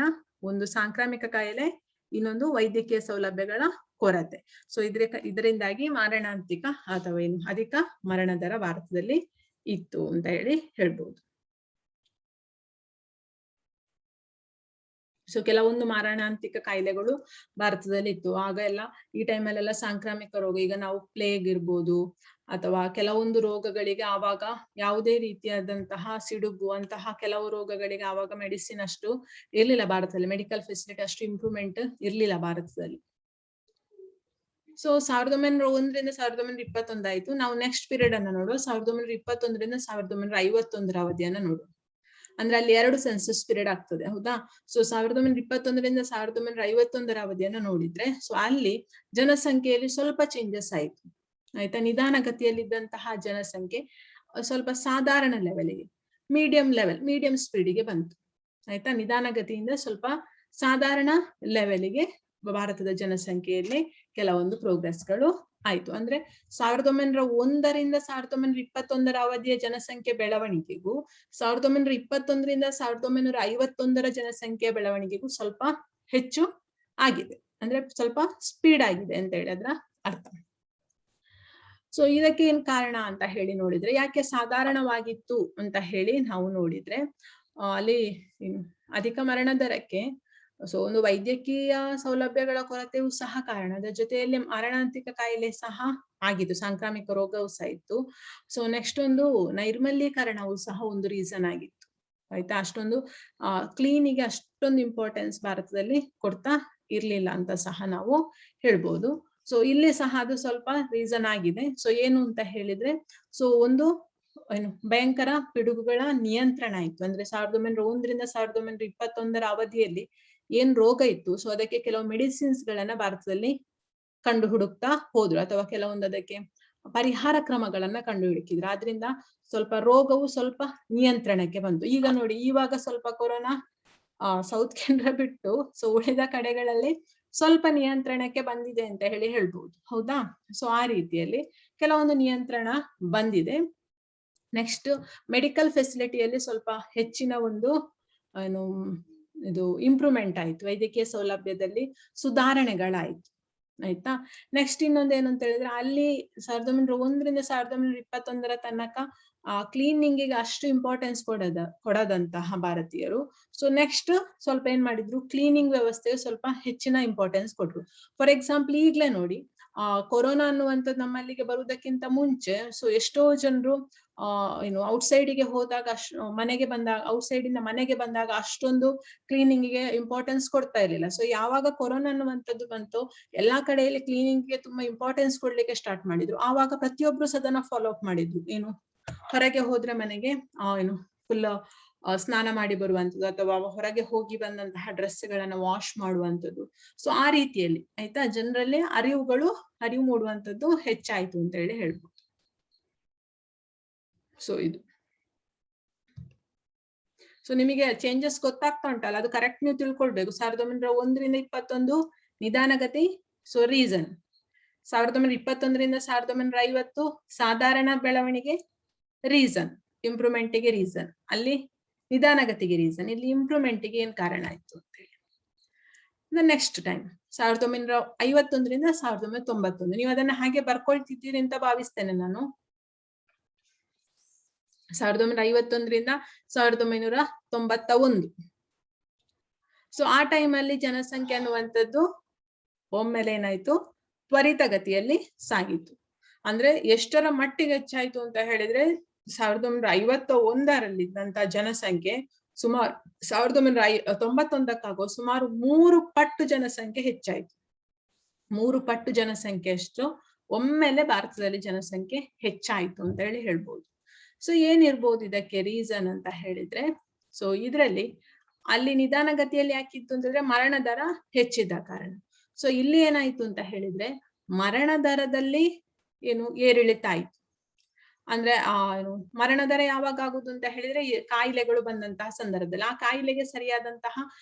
ಒಂದು ಸಾಂಕ್ರಾಮಿಕ ಕಾಯಿಲೆ, ಇನ್ನೊಂದು ವೈದ್ಯಕೀಯ ಸೌಲಭ್ಯಗಳ ಕೊರತೆ. ಸೊ ಇದರಿಂದಾಗಿ ಮಾರಣಾಂತಿಕ ಅಥವಾ ಅಧಿಕ ಮರಣ ದರ ಭಾರತದಲ್ಲಿ ಇತ್ತು ಅಂತ ಹೇಳ್ಬೋದು. ಸೊ ಕೆಲವೊಂದು ಮಾರಣಾಂತಿಕ ಕಾಯಿಲೆಗಳು ಭಾರತದಲ್ಲಿ ಇತ್ತು. ಆಗ ಎಲ್ಲ ಈ ಟೈಮಲ್ಲೆಲ್ಲ ಸಾಂಕ್ರಾಮಿಕ ರೋಗ, ಈಗ ನಾವು ಪ್ಲೇಗ್ ಇರ್ಬೋದು, ಅಥವಾ ಕೆಲವೊಂದು ರೋಗಗಳಿಗೆ ಆವಾಗ ಯಾವುದೇ ರೀತಿಯಾದಂತಹ ಸಿಡುಬು ಅಂತಹ ಕೆಲವು ರೋಗಗಳಿಗೆ ಆವಾಗ ಮೆಡಿಸಿನ್ ಅಷ್ಟು ಇರ್ಲಿಲ್ಲ ಭಾರತದಲ್ಲಿ, ಮೆಡಿಕಲ್ ಫೆಸಿಲಿಟಿ ಅಷ್ಟು ಇಂಪ್ರೂವ್ಮೆಂಟ್ ಇರ್ಲಿಲ್ಲ ಭಾರತದಲ್ಲಿ. ಸೊ 1901ರಿಂದ 1921 ಆಯ್ತು. ನಾವು ನೆಕ್ಸ್ಟ್ ಪೀರಿಯಡ್ ಅನ್ನ ನೋಡುವ 1921ರಿಂದ 1951 ಅವಧಿಯನ್ನ ನೋಡುವ. ಅಂದ್ರೆ ಅಲ್ಲಿ 2 ಸೆನ್ಸಸ್ ಪೀರಿಯಡ್ ಆಗ್ತದೆ, ಹೌದಾ? ಸೊ 1921ರಿಂದ 1951 ಅವಧಿಯನ್ನ ನೋಡಿದ್ರೆ, ಸೊ ಅಲ್ಲಿ ಜನಸಂಖ್ಯೆಯಲ್ಲಿ ಸ್ವಲ್ಪ ಚೇಂಜಸ್ ಆಯ್ತು, ಆಯ್ತಾ? ನಿಧಾನಗತಿಯಲ್ಲಿದ್ದಂತಹ ಜನಸಂಖ್ಯೆ ಸ್ವಲ್ಪ ಸಾಧಾರಣ ಲೆವೆಲ್ಗೆ, ಮೀಡಿಯಂ ಸ್ಪೀಡಿಗೆ ಬಂತು, ಆಯ್ತಾ? ನಿಧಾನಗತಿಯಿಂದ ಸ್ವಲ್ಪ ಸಾಧಾರಣ ಲೆವೆಲ್ಗೆ ಭಾರತದ ಜನಸಂಖ್ಯೆಯಲ್ಲಿ ಕೆಲವೊಂದು ಪ್ರೋಗ್ರೆಸ್ಗಳು ಆಯ್ತು. ಅಂದ್ರೆ 1901ರಿಂದ 1921 ಅವಧಿಯ ಜನಸಂಖ್ಯೆ ಬೆಳವಣಿಗೆಗೂ 1921ರಿಂದ 1951 ಜನಸಂಖ್ಯೆಯ ಬೆಳವಣಿಗೆಗೂ ಸ್ವಲ್ಪ ಹೆಚ್ಚು ಆಗಿದೆ, ಅಂದ್ರೆ ಸ್ವಲ್ಪ ಸ್ಪೀಡ್ ಆಗಿದೆ ಅಂತ ಹೇಳಿ ಅದರ ಅರ್ಥ. ಸೊ ಇದಕ್ಕೆ ಏನ್ ಕಾರಣ ಅಂತ ಹೇಳಿ ನೋಡಿದ್ರೆ, ಯಾಕೆ ಸಾಧಾರಣವಾಗಿತ್ತು ಅಂತ ಹೇಳಿ ನಾವು ನೋಡಿದ್ರೆ, ಅಲ್ಲಿ ಅಧಿಕ ಮರಣ ದರಕ್ಕೆ ಸೊ ಒಂದು ವೈದ್ಯಕೀಯ ಸೌಲಭ್ಯಗಳ ಕೊರತೆಯೂ ಸಹ ಕಾರಣ, ಅದರ ಜೊತೆಯಲ್ಲಿ ಮಾರಣಾಂತಿಕ ಕಾಯಿಲೆ ಸಹ ಆಗಿತ್ತು, ಸಾಂಕ್ರಾಮಿಕ ರೋಗವೂ ಸಹ ಇತ್ತು. ಸೊ ನೆಕ್ಸ್ಟ್ ಒಂದು ನೈರ್ಮಲ್ಯೀಕರಣವೂ ಸಹ ಒಂದು ರೀಸನ್ ಆಗಿತ್ತು, ಆಯ್ತಾ? ಅಷ್ಟೊಂದು ಕ್ಲೀನಿಗೆ ಅಷ್ಟೊಂದು ಇಂಪಾರ್ಟೆನ್ಸ್ ಭಾರತದಲ್ಲಿ ಕೊಡ್ತಾ ಇರ್ಲಿಲ್ಲ ಅಂತ ಸಹ ನಾವು ಹೇಳ್ಬೋದು. ಸೊ ಇಲ್ಲಿ ಸಹ ಅದು ಸ್ವಲ್ಪ ರೀಸನ್ ಆಗಿದೆ. ಸೊ ಏನು ಅಂತ ಹೇಳಿದ್ರೆ, ಸೊ ಒಂದು ಭಯಂಕರ ಪಿಡುಗುಗಳ ನಿಯಂತ್ರಣ ಇತ್ತು. ಅಂದ್ರೆ 1901ರಿಂದ 1921 ಅವಧಿಯಲ್ಲಿ ಏನ್ ರೋಗ ಇತ್ತು, ಸೊ ಅದಕ್ಕೆ ಕೆಲವು ಮೆಡಿಸಿನ್ಸ್ ಗಳನ್ನ ಭಾರತದಲ್ಲಿ ಕಂಡು ಹುಡುಕ್ತಾ ಹೋದ್ರು, ಅಥವಾ ಕೆಲವೊಂದು ಅದಕ್ಕೆ ಪರಿಹಾರ ಕ್ರಮಗಳನ್ನ ಕಂಡು ಹುಡುಕಿದ್ರು. ಆದ್ರಿಂದ ಸ್ವಲ್ಪ ರೋಗವು ಸ್ವಲ್ಪ ನಿಯಂತ್ರಣಕ್ಕೆ ಬಂತು. ಈಗ ನೋಡಿ, ಇವಾಗ ಸ್ವಲ್ಪ ಕೊರೋನಾ ಸೌತ್ ಕೇಂದ್ರ ಬಿಟ್ಟು ಸೊ ಉಳಿದ ಕಡೆಗಳಲ್ಲಿ ಸ್ವಲ್ಪ ನಿಯಂತ್ರಣಕ್ಕೆ ಬಂದಿದೆ ಅಂತ ಹೇಳಿ ಹೇಳ್ಬೋದು, ಹೌದಾ? ಸೊ ಆ ರೀತಿಯಲ್ಲಿ ಕೆಲವೊಂದು ನಿಯಂತ್ರಣ ಬಂದಿದೆ. ನೆಕ್ಸ್ಟ್ ಮೆಡಿಕಲ್ ಫೆಸಿಲಿಟಿಯಲ್ಲಿ ಸ್ವಲ್ಪ ಹೆಚ್ಚಿನ ಒಂದು ಏನು ಇದು ಇಂಪ್ರೂವ್ಮೆಂಟ್ ಆಯ್ತು, ವೈದ್ಯಕೀಯ ಸೌಲಭ್ಯದಲ್ಲಿ ಸುಧಾರಣೆಗಳಾಯ್ತು, ಆಯ್ತಾ? ನೆಕ್ಸ್ಟ್ ಇನ್ನೊಂದು ಏನಂತ ಹೇಳಿದ್ರೆ, ಅಲ್ಲಿ 1901ರಿಂದ 1921 ತನಕ ಕ್ಲೀನಿಂಗಿಗೆ ಅಷ್ಟು ಇಂಪಾರ್ಟೆನ್ಸ್ ಕೊಡದಂತಹ ಭಾರತೀಯರು ಸೊ ನೆಕ್ಸ್ಟ್ ಸ್ವಲ್ಪ ಏನ್ ಮಾಡಿದ್ರು, ಕ್ಲೀನಿಂಗ್ ವ್ಯವಸ್ಥೆಗೆ ಸ್ವಲ್ಪ ಹೆಚ್ಚಿನ ಇಂಪಾರ್ಟೆನ್ಸ್ ಕೊಟ್ರು. ಫಾರ್ ಎಕ್ಸಾಂಪಲ್ ಈಗ್ಲೇ ನೋಡಿ, ಕೊರೋನಾ ಅನ್ನುವಂಥದ್ದು ನಮ್ಮಲ್ಲಿಗೆ ಬರುವುದಕ್ಕಿಂತ ಮುಂಚೆ ಸೊ ಎಷ್ಟೋ ಜನರು ಏನು ಔಟ್ಸೈಡಿಗೆ ಹೋದಾಗ ಔಟ್ಸೈಡ್ ಇಂದ ಮನೆಗೆ ಬಂದಾಗ ಅಷ್ಟೊಂದು ಕ್ಲೀನಿಂಗಿಗೆ ಇಂಪಾರ್ಟೆನ್ಸ್ ಕೊಡ್ತಾ ಇರ್ಲಿಲ್ಲ. ಸೊ ಯಾವಾಗ ಕೊರೋನಾ ಅನ್ನುವಂಥದ್ದು ಬಂತು, ಎಲ್ಲಾ ಕಡೆಯಲ್ಲಿ ಕ್ಲೀನಿಂಗ್ಗೆ ತುಂಬಾ ಇಂಪಾರ್ಟೆನ್ಸ್ ಕೊಡ್ಲಿಕ್ಕೆ ಸ್ಟಾರ್ಟ್ ಮಾಡಿದ್ರು. ಆವಾಗ ಪ್ರತಿಯೊಬ್ರು ಸದನ ಫಾಲೋ ಅಪ್ ಮಾಡಿದ್ರು, ಏನು ಹೊರಗೆ ಹೋದ್ರೆ ಮನೆಗೆ ಏನು ಫುಲ್ ಸ್ನಾನ ಮಾಡಿ ಬರುವಂಥದ್ದು, ಅಥವಾ ಹೊರಗೆ ಹೋಗಿ ಬಂದಂತಹ ಡ್ರೆಸ್ಗಳನ್ನ ವಾಶ್ ಮಾಡುವಂಥದ್ದು. ಸೊ ಆ ರೀತಿಯಲ್ಲಿ, ಆಯ್ತಾ, ಜನರಲ್ಲಿ ಅರಿವು ಮೂಡುವಂಥದ್ದು ಹೆಚ್ಚಾಯ್ತು ಅಂತ ಹೇಳಿ ಹೇಳ್ಬೋದು. ಸೊ ಇದು ಸೊ ನಿಮಗೆ ಚೇಂಜಸ್ ಗೊತ್ತಾಗ್ತಾ ಉಂಟಲ್ಲ, ಅದು ಕರೆಕ್ಟ್ ನೀವು ತಿಳ್ಕೊಳ್ಬೇಕು. 1901ರಿಂದ 21 ನಿಧಾನಗತಿ, ಸೊ ರೀಸನ್. 1921ರಿಂದ 1950 ಸಾಧಾರಣ ಬೆಳವಣಿಗೆ, ರೀಸನ್. ಇಂಪ್ರೂವ್ಮೆಂಟ್ಗೆ ರೀಸನ್, ಅಲ್ಲಿ ನಿಧಾನಗತಿಗೆ ರೀಸನ್, ಇಲ್ಲಿ ಇಂಪ್ರೂವ್ಮೆಂಟ್ಗೆ ಏನ್ ಕಾರಣ ಆಯ್ತು ಅಂತ ಹೇಳಿ. ನೆಕ್ಸ್ಟ್ ಟೈಮ್ 1951ರಿಂದ 1991, ನೀವು ಅದನ್ನ ಹಾಗೆ ಬರ್ಕೊಳ್ತಿದ್ದೀರಿ ಅಂತ ಭಾವಿಸ್ತೇನೆ ನಾನು. 1951ರಿಂದ 1991. ಸೊ ಆ ಟೈಮಲ್ಲಿ ಜನಸಂಖ್ಯೆ ಅನ್ನುವಂಥದ್ದು ಒಮ್ಮೆಲೆ ಏನಾಯ್ತು, ತ್ವರಿತಗತಿಯಲ್ಲಿ ಸಾಗಿತ್ತು. ಅಂದ್ರೆ ಎಷ್ಟರ ಮಟ್ಟಿಗೆ ಹೆಚ್ಚಾಯ್ತು ಅಂತ ಹೇಳಿದ್ರೆ, 1951ರಲ್ಲಿ ಇದ್ದಂತಹ ಜನಸಂಖ್ಯೆ ಸುಮಾರು 1991 ಸುಮಾರು 3 ಪಟ್ಟು ಜನಸಂಖ್ಯೆ ಹೆಚ್ಚಾಯ್ತು. 3 ಪಟ್ಟು ಜನಸಂಖ್ಯೆ ಅಷ್ಟು ಒಮ್ಮೆಲೆ ಭಾರತದಲ್ಲಿ ಜನಸಂಖ್ಯೆ ಹೆಚ್ಚಾಯ್ತು ಅಂತ ಹೇಳಿ ಹೇಳ್ಬೋದು. ಸೊ ಏನಿರ್ಬೋದು ಇದಕ್ಕೆ ರೀಸನ್ ಅಂತ ಹೇಳಿದ್ರೆ, ಸೊ ಇದರಲ್ಲಿ ಅಲ್ಲಿ ನಿಧಾನಗತಿಯಲ್ಲಿ ಯಾಕಿತ್ತು ಅಂತಂದ್ರೆ ಮರಣ ದರ ಹೆಚ್ಚಿದ್ದ ಕಾರಣ. ಸೊ ಇಲ್ಲಿ ಏನಾಯ್ತು ಅಂತ ಹೇಳಿದ್ರೆ, ಮರಣ ದರದಲ್ಲಿ ಏನು ಏರಿಳಿತ ಆಯ್ತು. ಅಂದ್ರೆ ಮರಣ ದರ ಯಾವಾಗ ಆಗುದು ಅಂತ ಹೇಳಿದ್ರೆ, ಕಾಯಿಲೆಗಳು ಬಂದಂತಹ ಸಂದರ್ಭದಲ್ಲಿ ಆ ಕಾಯಿಲೆಗೆ ಸರಿಯಾದಂತಹ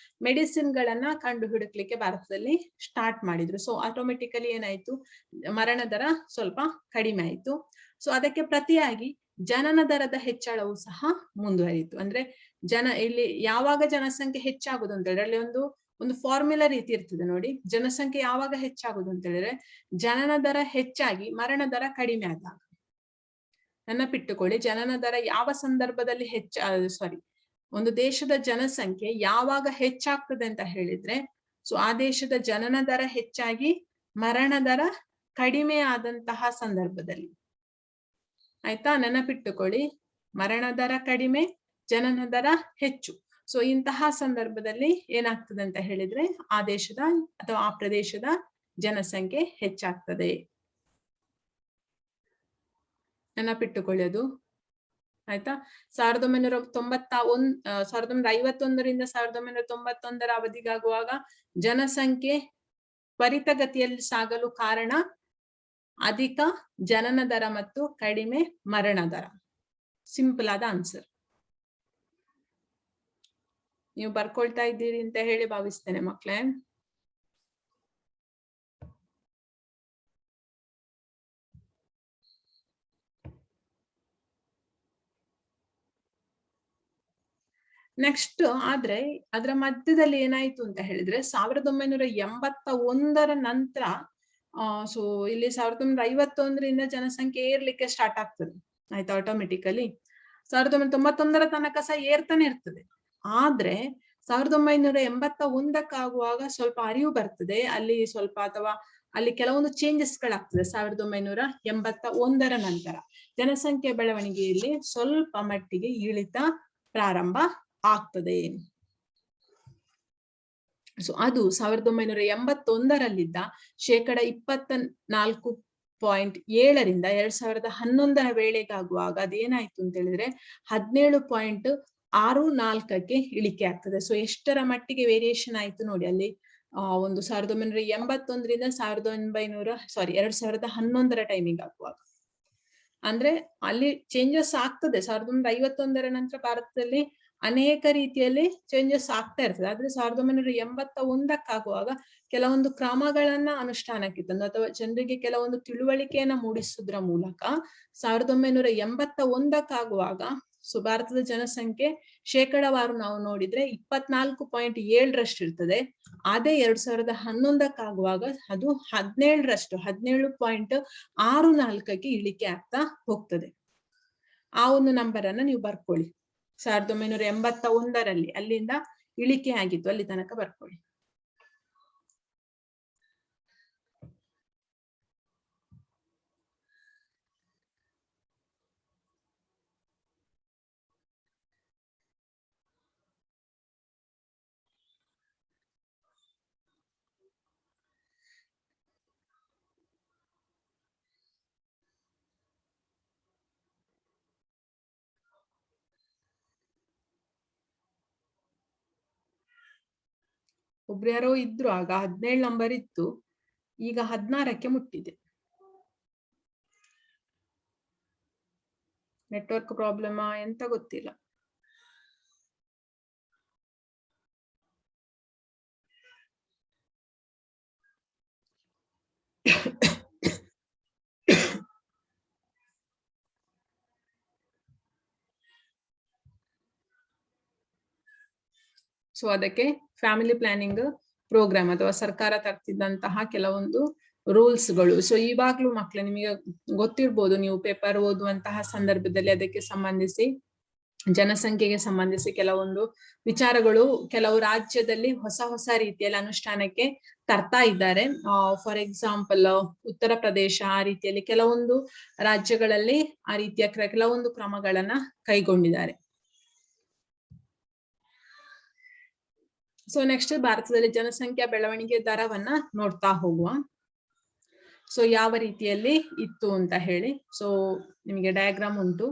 ಮೆಡಿಸಿನ್ ಗಳನ್ನ ಕಂಡು ಹುಡುಕ್ಲಿಕ್ಕೆ ಭಾರತದಲ್ಲಿ ಸ್ಟಾರ್ಟ್ ಮಾಡಿದ್ರು. ಸೊ ಆಟೋಮೆಟಿಕಲಿ ಏನಾಯ್ತು, ಮರಣ ದರ ಸ್ವಲ್ಪ ಕಡಿಮೆ ಆಯ್ತು. ಸೊ ಅದಕ್ಕೆ ಪ್ರತಿಯಾಗಿ ಜನನ ದರದ ಹೆಚ್ಚಳವು ಸಹ ಮುಂದುವರಿಯಿತು. ಅಂದ್ರೆ ಇಲ್ಲಿ ಯಾವಾಗ ಜನಸಂಖ್ಯೆ ಹೆಚ್ಚಾಗುದು ಅಂತ ಹೇಳಿದ್ರೆ, ಅಲ್ಲಿ ಒಂದು ಫಾರ್ಮುಲಾ ರೀತಿ ಇರ್ತದೆ ನೋಡಿ. ಜನಸಂಖ್ಯೆ ಯಾವಾಗ ಹೆಚ್ಚಾಗುದು ಅಂತ ಹೇಳಿದ್ರೆ, ಜನನ ದರ ಹೆಚ್ಚಾಗಿ ಮರಣ ದರ ಕಡಿಮೆ ಆದಾಗ. ನೆನಪಿಟ್ಟುಕೊಳ್ಳಿ, ಜನನ ದರ ಯಾವ ಸಂದರ್ಭದಲ್ಲಿ ಒಂದು ದೇಶದ ಜನಸಂಖ್ಯೆ ಯಾವಾಗ ಹೆಚ್ಚಾಗ್ತದೆ ಅಂತ ಹೇಳಿದ್ರೆ, ಸೊ ಆ ದೇಶದ ಜನನ ದರ ಹೆಚ್ಚಾಗಿ ಮರಣ ದರ ಕಡಿಮೆ ಆದಂತಹ ಸಂದರ್ಭದಲ್ಲಿ. ಆಯ್ತಾ, ನೆನಪಿಟ್ಟುಕೊಳ್ಳಿ. ಮರಣ ದರ ಕಡಿಮೆ, ಜನನ ದರ ಹೆಚ್ಚು. ಸೊ ಇಂತಹ ಸಂದರ್ಭದಲ್ಲಿ ಏನಾಗ್ತದೆ ಅಂತ ಹೇಳಿದ್ರೆ ಆ ದೇಶದ ಅಥವಾ ಆ ಪ್ರದೇಶದ ಜನಸಂಖ್ಯೆ ಹೆಚ್ಚಾಗ್ತದೆ. ನೆನಪಿಟ್ಟುಕೊಳ್ಳಿ ಅದು. ಆಯ್ತಾ, 1951ರಿಂದ 1991ರ ಅವಧಿಗಾಗುವಾಗ ಜನಸಂಖ್ಯೆ ತ್ವರಿತಗತಿಯಲ್ಲಿ ಸಾಗಲು ಕಾರಣ ಅಧಿಕ ಜನನ ದರ ಮತ್ತು ಕಡಿಮೆ ಮರಣ ದರ. ಸಿಂಪಲ್ ಆದ ಆನ್ಸರ್. ನೀವು ಬರ್ಕೊಳ್ತಾ ಇದ್ದೀರಿ ಅಂತ ಹೇಳಿ ಭಾವಿಸ್ತೇನೆ ಮಕ್ಕಳೇ. ನೆಕ್ಸ್ಟ್ ಆದ್ರೆ ಅದರ ಮಧ್ಯದಲ್ಲಿ ಏನಾಯ್ತು ಅಂತ ಹೇಳಿದ್ರೆ 1981ರ ನಂತರ ಸೊ ಇಲ್ಲಿ 1951ರಿಂದ ಜನಸಂಖ್ಯೆ ಏರ್ಲಿಕ್ಕೆ ಸ್ಟಾರ್ಟ್ ಆಗ್ತದೆ. ಆಯ್ತಾ, ಆಟೋಮೆಟಿಕಲಿ 1991ರ ತನಕ ಸಹ ಏರ್ತಾನೆ ಇರ್ತದೆ. ಆದ್ರೆ 1981ಕ್ಕಾಗುವಾಗ ಸ್ವಲ್ಪ ಅರಿವು ಬರ್ತದೆ ಅಲ್ಲಿ ಸ್ವಲ್ಪ, ಅಥವಾ ಅಲ್ಲಿ ಕೆಲವೊಂದು ಚೇಂಜಸ್ ಗಳಾಗ್ತದೆ. 1981ರ ನಂತರ ಜನಸಂಖ್ಯೆ ಬೆಳವಣಿಗೆಯಲ್ಲಿ ಸ್ವಲ್ಪ ಮಟ್ಟಿಗೆ ಇಳಿತ ಪ್ರಾರಂಭ ಆಗ್ತದೆ. ಸೊ ಅದು 1981ರಲ್ಲಿದ್ದ 24.7ರಿಂದ 2011ರ ವೇಳೆಗಾಗುವಾಗ ಅದೇನಾಯ್ತು ಅಂತ ಹೇಳಿದ್ರೆ 17.64ಕ್ಕೆ ಇಳಿಕೆ ಆಗ್ತದೆ. ಸೊ ಎಷ್ಟರ ಮಟ್ಟಿಗೆ ವೇರಿಯೇಷನ್ ಆಯ್ತು ನೋಡಿ ಅಲ್ಲಿ. ಒಂದು 1981ರಿಂದ 2011ರ ಟೈಮಿಂಗ್ ಆಗುವಾಗ ಅಂದ್ರೆ ಅಲ್ಲಿ ಚೇಂಜಸ್ ಆಗ್ತದೆ. 1951ರ ನಂತರ ಭಾರತದಲ್ಲಿ ಅನೇಕ ರೀತಿಯಲ್ಲಿ ಚೇಂಜಸ್ ಆಗ್ತಾ ಇರ್ತದೆ. ಆದ್ರೆ 1981ಕ್ಕಾಗುವಾಗ ಕೆಲವೊಂದು ಕ್ರಮಗಳನ್ನ ಅನುಷ್ಠಾನಕ್ಕೆ ತಂದು ಅಥವಾ ಜನರಿಗೆ ಕೆಲವೊಂದು ತಿಳುವಳಿಕೆಯನ್ನ ಮೂಡಿಸುವುದರ ಮೂಲಕ 1981ಕ್ಕಾಗುವಾಗ ಸೊ ಭಾರತದ ಜನಸಂಖ್ಯೆ ಶೇಕಡವಾರು ನಾವು ನೋಡಿದ್ರೆ 24.7ರಷ್ಟು ಇರ್ತದೆ. ಅದೇ 2011ಕ್ಕಾಗುವಾಗ ಅದು 17.64ಕ್ಕೆ ಇಳಿಕೆ ಆಗ್ತಾ ಹೋಗ್ತದೆ. ಆ ಒಂದು ನಂಬರ್ ಅನ್ನ ನೀವು ಬರ್ಕೊಳ್ಳಿ. 1981ರಲ್ಲಿ ಅಲ್ಲಿಂದ ಇಳಿಕೆ ಆಗಿತ್ತು, ಅಲ್ಲಿ ತನಕ ಬರ್ಕೊಳ್ಳಿ. ಒಬ್ರು ಯಾರೋ ಇದ್ರು, ಆಗ 17 ನಂಬರ್ ಇತ್ತು, ಈಗ 16ಕ್ಕೆ ಮುಟ್ಟಿದೆ. ನೆಟ್ವರ್ಕ್ ಪ್ರಾಬ್ಲಮ್ ಎಂತ ಗೊತ್ತಿಲ್ಲ. ಸೊ ಅದಕ್ಕೆ ಫ್ಯಾಮಿಲಿ ಪ್ಲಾನಿಂಗ್ ಪ್ರೋಗ್ರಾಮ್ ಅಥವಾ ಸರ್ಕಾರ ತರ್ತಿದ್ದಂತಹ ಕೆಲವೊಂದು ರೂಲ್ಸ್ಗಳು. ಸೊ ಇವಾಗ್ಲೂ ಮಕ್ಕಳು ನಿಮಗೆ ಗೊತ್ತಿರ್ಬೋದು, ನೀವು ಪೇಪರ್ ಓದುವಂತಹ ಸಂದರ್ಭದಲ್ಲಿ ಅದಕ್ಕೆ ಸಂಬಂಧಿಸಿ ಜನಸಂಖ್ಯೆಗೆ ಸಂಬಂಧಿಸಿ ಕೆಲವೊಂದು ವಿಚಾರಗಳು ಕೆಲವು ರಾಜ್ಯದಲ್ಲಿ ಹೊಸ ಹೊಸ ರೀತಿಯಲ್ಲಿ ಅನುಷ್ಠಾನಕ್ಕೆ ತರ್ತಾ ಇದ್ದಾರೆ. ಫಾರ್ ಎಕ್ಸಾಂಪಲ್ ಉತ್ತರ ಪ್ರದೇಶ ಆ ರೀತಿಯಲ್ಲಿ ಕೆಲವೊಂದು ರಾಜ್ಯಗಳಲ್ಲಿ ಆ ರೀತಿಯ ಕೆಲವೊಂದು ಕ್ರಮಗಳನ್ನ ಕೈಗೊಂಡಿದ್ದಾರೆ. ಸೊ ನೆಕ್ಸ್ಟ್ ಭಾರತದಲ್ಲಿ ಜನಸಂಖ್ಯಾ ಬೆಳವಣಿಗೆ ದರವನ್ನ ನೋಡ್ತಾ ಹೋಗುವ. ಸೊ ಯಾವ ರೀತಿಯಲ್ಲಿ ಇತ್ತು ಅಂತ ಹೇಳಿ. ಸೊ ನಿಮಗೆ ಡಯಾಗ್ರಾಮ್ ಉಂಟು,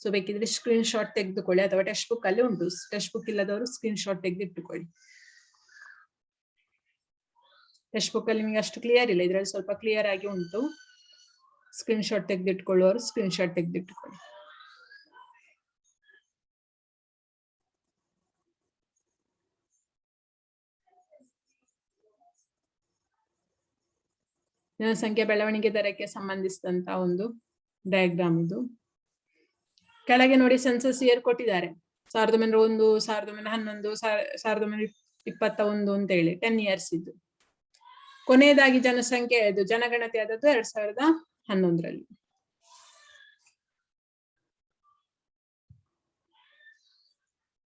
ಸೊ ಬೇಕಿದ್ರೆ ಸ್ಕ್ರೀನ್ ಶಾಟ್ ತೆಗೆದುಕೊಳ್ಳಿ, ಅಥವಾ ಟೆಕ್ಸ್ಟ್ ಬುಕ್ ಅಲ್ಲಿ ಉಂಟು. ಟೆಕ್ಸ್ಟ್ ಬುಕ್ ಇಲ್ಲದವರು ಸ್ಕ್ರೀನ್ ಶಾಟ್ ತೆಗೆದಿಟ್ಟುಕೊಳ್ಳಿ. ಟೆಕ್ಸ್ಟ್ ಬುಕ್ ಅಲ್ಲಿ ನಿಮಗೆ ಅಷ್ಟು ಕ್ಲಿಯರ್ ಇಲ್ಲ, ಇದ್ರಲ್ಲಿ ಸ್ವಲ್ಪ ಕ್ಲಿಯರ್ ಆಗಿ ಉಂಟು. ಸ್ಕ್ರೀನ್ ಶಾಟ್ ತೆಗೆದಿಟ್ಕೊಳ್ಳುವವರು ಸ್ಕ್ರೀನ್ ಶಾಟ್ ತೆಗೆದಿಟ್ಟುಕೊಳ್ಳಿ. ಜನಸಂಖ್ಯೆ ಬೆಳವಣಿಗೆ ದರಕ್ಕೆ ಸಂಬಂಧಿಸಿದಂತ ಒಂದು ಡಯಾಗ್ರಾಮ್ ಇದು. ಕೆಳಗೆ ನೋಡಿ ಸೆನ್ಸಸ್ ಇಯರ್ ಕೊಟ್ಟಿದ್ದಾರೆ. 1901, 1911, 1921 ಅಂತ ಹೇಳಿ 10 ಇಯರ್ಸ್ ಇದ್ದು. ಕೊನೆಯದಾಗಿ ಜನಸಂಖ್ಯೆ ಇದು ಜನಗಣತಿ ಆದದ್ದು 2011ರಲ್ಲಿ.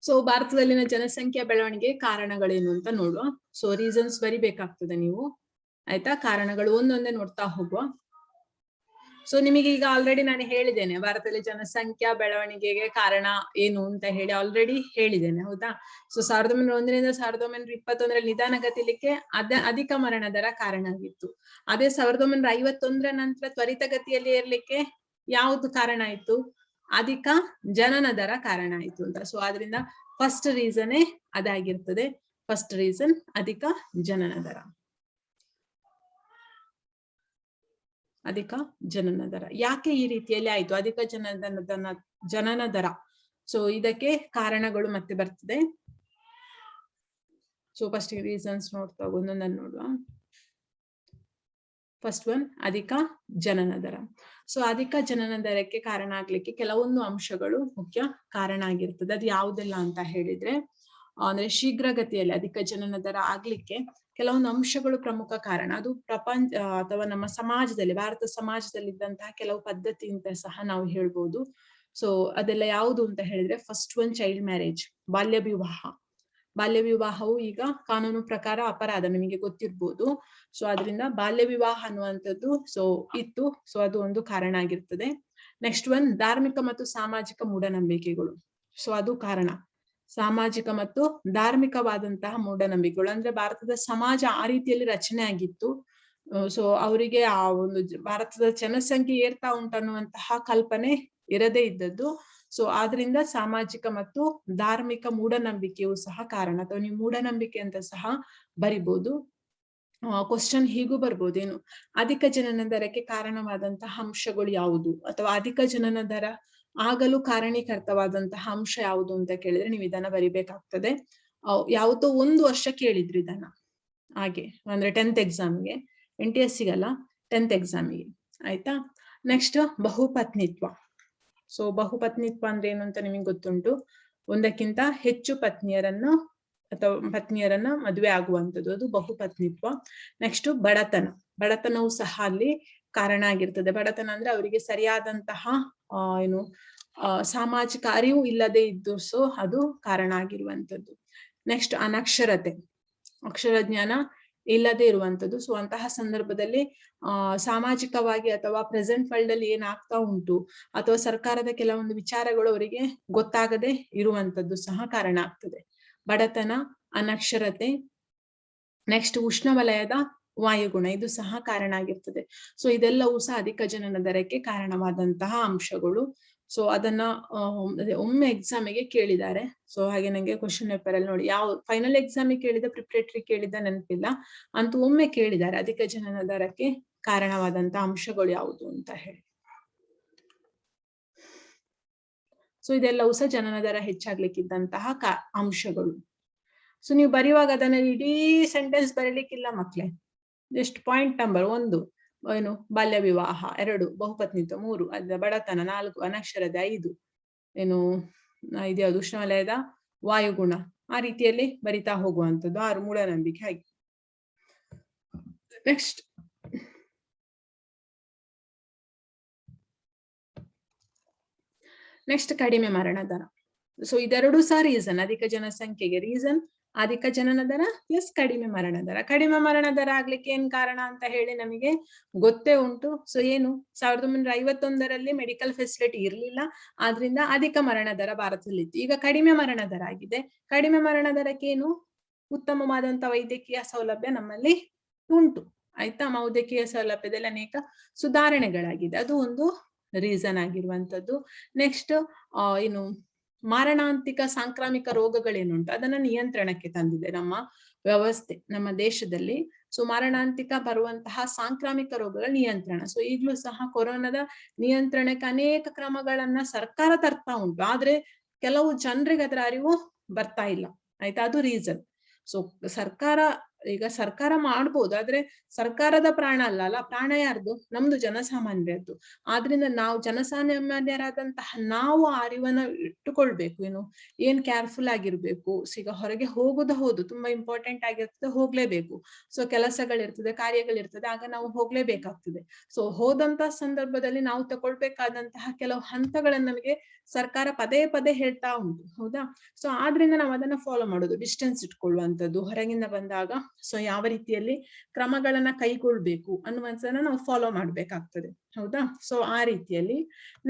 ಸೊ ಭಾರತದಲ್ಲಿನ ಜನಸಂಖ್ಯಾ ಬೆಳವಣಿಗೆ ಕಾರಣಗಳೇನು ಅಂತ ನೋಡುವ. ಸೊ ರೀಸನ್ಸ್ ಬರಿಬೇಕಾಗ್ತದೆ ನೀವು, ಆಯ್ತಾ. ಕಾರಣಗಳು ಒಂದೊಂದೇ ನೋಡ್ತಾ ಹೋಗುವ. ಸೊ ನಿಮಗೆ ಈಗ ಆಲ್ರೆಡಿ ನಾನು ಹೇಳಿದ್ದೇನೆ ಭಾರತದಲ್ಲಿ ಜನಸಂಖ್ಯಾ ಬೆಳವಣಿಗೆಗೆ ಕಾರಣ ಏನು ಅಂತ ಹೇಳಿ ಆಲ್ರೆಡಿ ಹೇಳಿದ್ದೇನೆ, ಹೌದಾ. ಸೊ 1901ರಿಂದ 1921ರಲ್ಲಿ ನಿಧಾನಗತಿಲಿಕ್ಕೆ ಅಧಿಕ ಮರಣ ದರ ಕಾರಣ ಆಗಿತ್ತು. ಅದೇ 1951ರ ನಂತರ ತ್ವರಿತಗತಿಯಲ್ಲಿ ಏರ್ಲಿಕ್ಕೆ ಯಾವುದು ಕಾರಣ ಆಯ್ತು? ಅಧಿಕ ಜನನ ದರ ಕಾರಣ ಆಯ್ತು ಅಂತ. ಸೊ ಆದ್ರಿಂದ ಫಸ್ಟ್ ರೀಸನ್ ಅದಾಗಿರ್ತದೆ. ಫಸ್ಟ್ ರೀಸನ್ ಅಧಿಕ ಜನನ ದರ. ಅಧಿಕ ಜನನ ದರ ಯಾಕೆ ಈ ರೀತಿಯಲ್ಲಿ ಆಯ್ತು? ಅಧಿಕ ಜನನ ದರ. ಸೊ ಇದಕ್ಕೆ ಕಾರಣಗಳು ಮತ್ತೆ ಬರ್ತದೆ. ಸೊ ಫಸ್ಟ್ ರೀಸನ್ಸ್ ನೋಡ್ತಾ ಒಂದೊಂದನ್ನು ನೋಡುವ. ಫಸ್ಟ್ ಒನ್ ಅಧಿಕ ಜನನ ದರ. ಸೊ ಅಧಿಕ ಜನನ ದರಕ್ಕೆ ಕಾರಣ ಆಗ್ಲಿಕ್ಕೆ ಕೆಲವೊಂದು ಅಂಶಗಳು ಮುಖ್ಯ ಕಾರಣ ಆಗಿರ್ತದೆ. ಅದು ಯಾವುದೆಲ್ಲ ಅಂತ ಹೇಳಿದ್ರೆ, ಅಂದ್ರೆ ಶೀಘ್ರಗತಿಯಲ್ಲಿ ಅಧಿಕ ಜನನ ದರ ಆಗ್ಲಿಕ್ಕೆ ಕೆಲವೊಂದು ಅಂಶಗಳು ಪ್ರಮುಖ ಕಾರಣ. ಅದು ಪ್ರಪಂಚ ಅಥವಾ ನಮ್ಮ ಸಮಾಜದಲ್ಲಿ, ಭಾರತ ಸಮಾಜದಲ್ಲಿ ಇದ್ದಂತಹ ಕೆಲವು ಪದ್ಧತಿ ಅಂತ ಸಹ ನಾವು ಹೇಳ್ಬೋದು. ಸೊ ಅದೆಲ್ಲ ಯಾವುದು ಅಂತ ಹೇಳಿದ್ರೆ, ಫಸ್ಟ್ ಒನ್ ಚೈಲ್ಡ್ ಮ್ಯಾರೇಜ್, ಬಾಲ್ಯ ವಿವಾಹ. ಬಾಲ್ಯ ವಿವಾಹವು ಈಗ ಕಾನೂನು ಪ್ರಕಾರ ಅಪರಾಧ, ನಿಮಗೆ ಗೊತ್ತಿರ್ಬೋದು. ಸೊ ಅದರಿಂದ ಬಾಲ್ಯ ವಿವಾಹ ಅನ್ನುವಂಥದ್ದು ಇತ್ತು. ಸೊ ಅದು ಒಂದು ಕಾರಣ ಆಗಿರ್ತದೆ. ನೆಕ್ಸ್ಟ್ ಒನ್ ಧಾರ್ಮಿಕ ಮತ್ತು ಸಾಮಾಜಿಕ ಮೂಢನಂಬಿಕೆಗಳು. ಸೊ ಅದು ಕಾರಣ. ಸಾಮಾಜಿಕ ಮತ್ತು ಧಾರ್ಮಿಕವಾದಂತಹ ಮೂಢನಂಬಿಕೆಗಳು ಅಂದ್ರೆ ಭಾರತದ ಸಮಾಜ ಆ ರೀತಿಯಲ್ಲಿ ರಚನೆ ಆಗಿತ್ತು. ಸೊ ಅವರಿಗೆ ಆ ಒಂದು ಭಾರತದ ಜನಸಂಖ್ಯೆ ಏರ್ತಾ ಉಂಟನ್ನುವಂತಹ ಕಲ್ಪನೆ ಇರದೇ ಇದ್ದದ್ದು. ಸೊ ಆದ್ರಿಂದ ಸಾಮಾಜಿಕ ಮತ್ತು ಧಾರ್ಮಿಕ ಮೂಢನಂಬಿಕೆಯು ಸಹ ಕಾರಣ, ಅಥವಾ ನೀವು ಮೂಢನಂಬಿಕೆ ಅಂತ ಸಹ ಬರಿಬಹುದು. ಕ್ವಶನ್ ಹೀಗೂ ಬರ್ಬೋದೇನು, ಅಧಿಕ ಜನನ ದರಕ್ಕೆ ಕಾರಣವಾದಂತಹ ಅಂಶಗಳು ಯಾವುದು, ಅಥವಾ ಅಧಿಕ ಜನನ ದರ ಆಗಲು ಕಾರಣೀಕರ್ತವಾದಂತಹ ಅಂಶ ಯಾವುದು ಅಂತ ಕೇಳಿದ್ರೆ ನೀವು ಇದನ್ನ ಬರಿಬೇಕಾಗ್ತದೆ. ಯಾವುದೋ ಒಂದು ವರ್ಷ ಕೇಳಿದ್ರು ಇದನ್ನ, ಹಾಗೆ ಅಂದ್ರೆ 10th ಎಕ್ಸಾಮ್ಗೆ, NTSCಗಲ್ಲ 10th ಎಕ್ಸಾಮಿಗೆ, ಆಯ್ತಾ. ನೆಕ್ಸ್ಟ್ ಬಹುಪತ್ನಿತ್ವ. ಸೊ ಬಹುಪತ್ನಿತ್ವ ಅಂದ್ರೆ ಏನು ಅಂತ ನಿಮಗೆ ಗೊತ್ತುಂಟು. ಒಂದಕ್ಕಿಂತ ಹೆಚ್ಚು ಪತ್ನಿಯರನ್ನ ಮದುವೆ ಆಗುವಂಥದ್ದು, ಅದು ಬಹುಪತ್ನಿತ್ವ. ನೆಕ್ಸ್ಟ್ ಬಡತನವು ಸಹ ಅಲ್ಲಿ ಕಾರಣ ಆಗಿರ್ತದೆ. ಬಡತನ ಅಂದ್ರೆ ಅವರಿಗೆ ಸರಿಯಾದಂತಹ ಸಾಮಾಜಿಕ ಅರಿವು ಇಲ್ಲದೆ ಇದ್ದು, ಸೊ ಅದು ಕಾರಣ ಆಗಿರುವಂತದ್ದು. ನೆಕ್ಸ್ಟ್ ಅನಕ್ಷರತೆ, ಅಕ್ಷರ ಜ್ಞಾನ ಇಲ್ಲದೆ ಇರುವಂತದ್ದು. ಸೊ ಅಂತಹ ಸಂದರ್ಭದಲ್ಲಿ ಸಾಮಾಜಿಕವಾಗಿ ಅಥವಾ ಪ್ರೆಸೆಂಟ್ ವರ್ಲ್ಡ್ ಅಲ್ಲಿ ಏನಾಗ್ತಾ ಉಂಟು, ಅಥವಾ ಸರ್ಕಾರದ ಕೆಲವೊಂದು ವಿಚಾರಗಳು ಅವರಿಗೆ ಗೊತ್ತಾಗದೆ ಇರುವಂತದ್ದು ಸಹ ಕಾರಣ ಆಗ್ತದೆ. ಬಡತನ, ಅನಕ್ಷರತೆ. ನೆಕ್ಸ್ಟ್ ಉಷ್ಣವಲಯದ ವಾಯುಗುಣ, ಇದು ಸಹ ಕಾರಣ ಆಗಿರ್ತದೆ. ಸೊ ಇದೆಲ್ಲವೂ ಸಹ ಅಧಿಕ ಜನನ ದರಕ್ಕೆ ಕಾರಣವಾದಂತಹ ಅಂಶಗಳು. ಸೊ ಅದನ್ನ ಒಮ್ಮೆ ಎಕ್ಸಾಮಿಗೆ ಕೇಳಿದ್ದಾರೆ. ಸೊ ಹಾಗೆ ನಂಗೆ ಕ್ವಶನ್ ಪೇಪರ್ ಅಲ್ಲಿ ನೋಡಿ, ಯಾವ ಫೈನಲ್ ಎಕ್ಸಾಮಿಗೆ ಕೇಳಿದ, ಪ್ರಿಪರೇಟರಿ ಕೇಳಿದ ನೆನಪಿಲ್ಲ, ಅಂತೂ ಒಮ್ಮೆ ಕೇಳಿದ್ದಾರೆ ಅಧಿಕ ಜನನ ದರಕ್ಕೆ ಕಾರಣವಾದಂತಹ ಅಂಶಗಳು ಯಾವುದು ಅಂತ ಹೇಳಿ. ಸೊ ಇದೆಲ್ಲವೂ ಸಹ ಜನನ ದರ ಹೆಚ್ಚಾಗ್ಲಿಕ್ಕಿದ್ದಂತಹ ಅಂಶಗಳು. ಸೊ ನೀವು ಬರೆಯುವಾಗ ಅದನ್ನ ಇಡೀ ಸೆಂಟೆನ್ಸ್ ಬರೀಲಿಕ್ಕಿಲ್ಲ ಮಕ್ಳೇ. ಜಸ್ಟ್ ಪಾಯಿಂಟ್ ನಂಬರ್ 1 ಬಾಲ್ಯ ವಿವಾಹ, 2 ಬಹುಪತ್ನಿತ್ವ, 3 ಬಡತನ, 4 ಅನಕ್ಷರತೆ, 5 ಇದ್ಯಾವುದು ಉಷ್ಣವಲಯದ ವಾಯುಗುಣ, ಆ ರೀತಿಯಲ್ಲಿ ಬರಿತಾ ಹೋಗುವಂಥದ್ದು. 6 ಮೂಢನಂಬಿಕೆ. ಹಾಗೆ ನೆಕ್ಸ್ಟ್ ಕಡಿಮೆ ಮರಣ ದರ. ಸೊ ಇದೆರಡೂ ಸಹ ರೀಸನ್, ಅಧಿಕ ಜನಸಂಖ್ಯೆಗೆ ರೀಸನ್ ಅಧಿಕ ಜನನ ದರ ಪ್ಲಸ್ ಕಡಿಮೆ ಮರಣ ದರ. ಕಡಿಮೆ ಮರಣ ದರ ಆಗ್ಲಿಕ್ಕೆ ಏನ್ ಕಾರಣ ಅಂತ ಹೇಳಿ ನಮಗೆ ಗೊತ್ತೇ ಉಂಟು. ಸೊ ಏನು, 1951ರಲ್ಲಿ ಮೆಡಿಕಲ್ ಫೆಸಿಲಿಟಿ ಇರಲಿಲ್ಲ, ಆದ್ರಿಂದ ಅಧಿಕ ಮರಣ ದರ ಭಾರತದಲ್ಲಿತ್ತು. ಈಗ ಕಡಿಮೆ ಮರಣ ದರ ಆಗಿದೆ. ಕಡಿಮೆ ಮರಣ ದರಕ್ಕೇನು, ಉತ್ತಮವಾದಂತ ವೈದ್ಯಕೀಯ ಸೌಲಭ್ಯ ನಮ್ಮಲ್ಲಿ ಉಂಟು, ಆಯ್ತಾ. ವೈದ್ಯಕೀಯ ಸೌಲಭ್ಯದಲ್ಲಿ ಅನೇಕ ಸುಧಾರಣೆಗಳಾಗಿದೆ, ಅದು ಒಂದು ರೀಸನ್ ಆಗಿರುವಂತದ್ದು. ನೆಕ್ಸ್ಟ್ ಮಾರಣಾಂತಿಕ ಸಾಂಕ್ರಾಮಿಕ ರೋಗಗಳೇನುಂಟು ಅದನ್ನ ನಿಯಂತ್ರಣಕ್ಕೆ ತಂದಿದೆ ನಮ್ಮ ವ್ಯವಸ್ಥೆ, ನಮ್ಮ ದೇಶದಲ್ಲಿ. ಸೊ ಮಾರಣಾಂತಿಕ ಬರುವಂತಹ ಸಾಂಕ್ರಾಮಿಕ ರೋಗಗಳ ನಿಯಂತ್ರಣ. ಸೊ ಈಗಲೂ ಸಹ ಕೊರೋನಾದ ನಿಯಂತ್ರಣಕ್ಕೆ ಅನೇಕ ಕ್ರಮಗಳನ್ನ ಸರ್ಕಾರ ತರ್ತಾ ಉಂಟು, ಆದ್ರೆ ಕೆಲವು ಜನರಿಗೆ ಅದರ ಅರಿವು ಬರ್ತಾ ಇಲ್ಲ, ಆಯ್ತಾ. ಅದು ರೀಸನ್. ಸೊ ಸರ್ಕಾರ ಮಾಡ್ಬೋದು, ಆದ್ರೆ ಸರ್ಕಾರದ ಪ್ರಾಣ ಅಲ್ಲ, ಪ್ರಾಣ ಯಾರ್ದು, ನಮ್ದು ಜನಸಾಮಾನ್ಯರದ್ದು. ಆದ್ರಿಂದ ನಾವು ಜನಸಾಮಾನ್ಯರಾದಂತಹ ನಾವು ಆ ಅರಿವನ್ನ ಇಟ್ಟುಕೊಳ್ಬೇಕು. ಏನ್ ಕೇರ್ಫುಲ್ ಆಗಿರ್ಬೇಕು. ಈಗ ಹೊರಗೆ ಹೋಗೋದು ಹೌದು, ತುಂಬಾ ಇಂಪಾರ್ಟೆಂಟ್ ಆಗಿರ್ತದೆ, ಹೋಗ್ಲೇಬೇಕು. ಸೊ ಕೆಲಸಗಳಿರ್ತದೆ, ಕಾರ್ಯಗಳಿರ್ತದೆ, ಆಗ ನಾವು ಹೋಗ್ಲೇಬೇಕಾಗ್ತದೆ. ಸೊ ಹೋದಂತ ಸಂದರ್ಭದಲ್ಲಿ ನಾವು ತಗೊಳ್ಬೇಕಾದಂತಹ ಕೆಲವು ಹಂತಗಳನ್ನ ನಮಗೆ ಸರ್ಕಾರ ಪದೇ ಪದೇ ಹೇಳ್ತಾ ಉಂಟು, ಹೌದಾ. ಸೊ ಆದ್ರಿಂದ ನಾವು ಅದನ್ನ ಫಾಲೋ ಮಾಡೋದು, ಡಿಸ್ಟೆನ್ಸ್ ಇಟ್ಕೊಳ್ಳುವಂಥದ್ದು, ಹೊರಗಿಂದ ಬಂದಾಗ ಸೊ ಯಾವ ರೀತಿಯಲ್ಲಿ ಕ್ರಮಗಳನ್ನ ಕೈಗೊಳ್ಬೇಕು ಅನ್ನುವಂಥದ್ದನ್ನ ನಾವು ಫಾಲೋ ಮಾಡ್ಬೇಕಾಗ್ತದೆ, ಹೌದಾ. ಸೊ ಆ ರೀತಿಯಲ್ಲಿ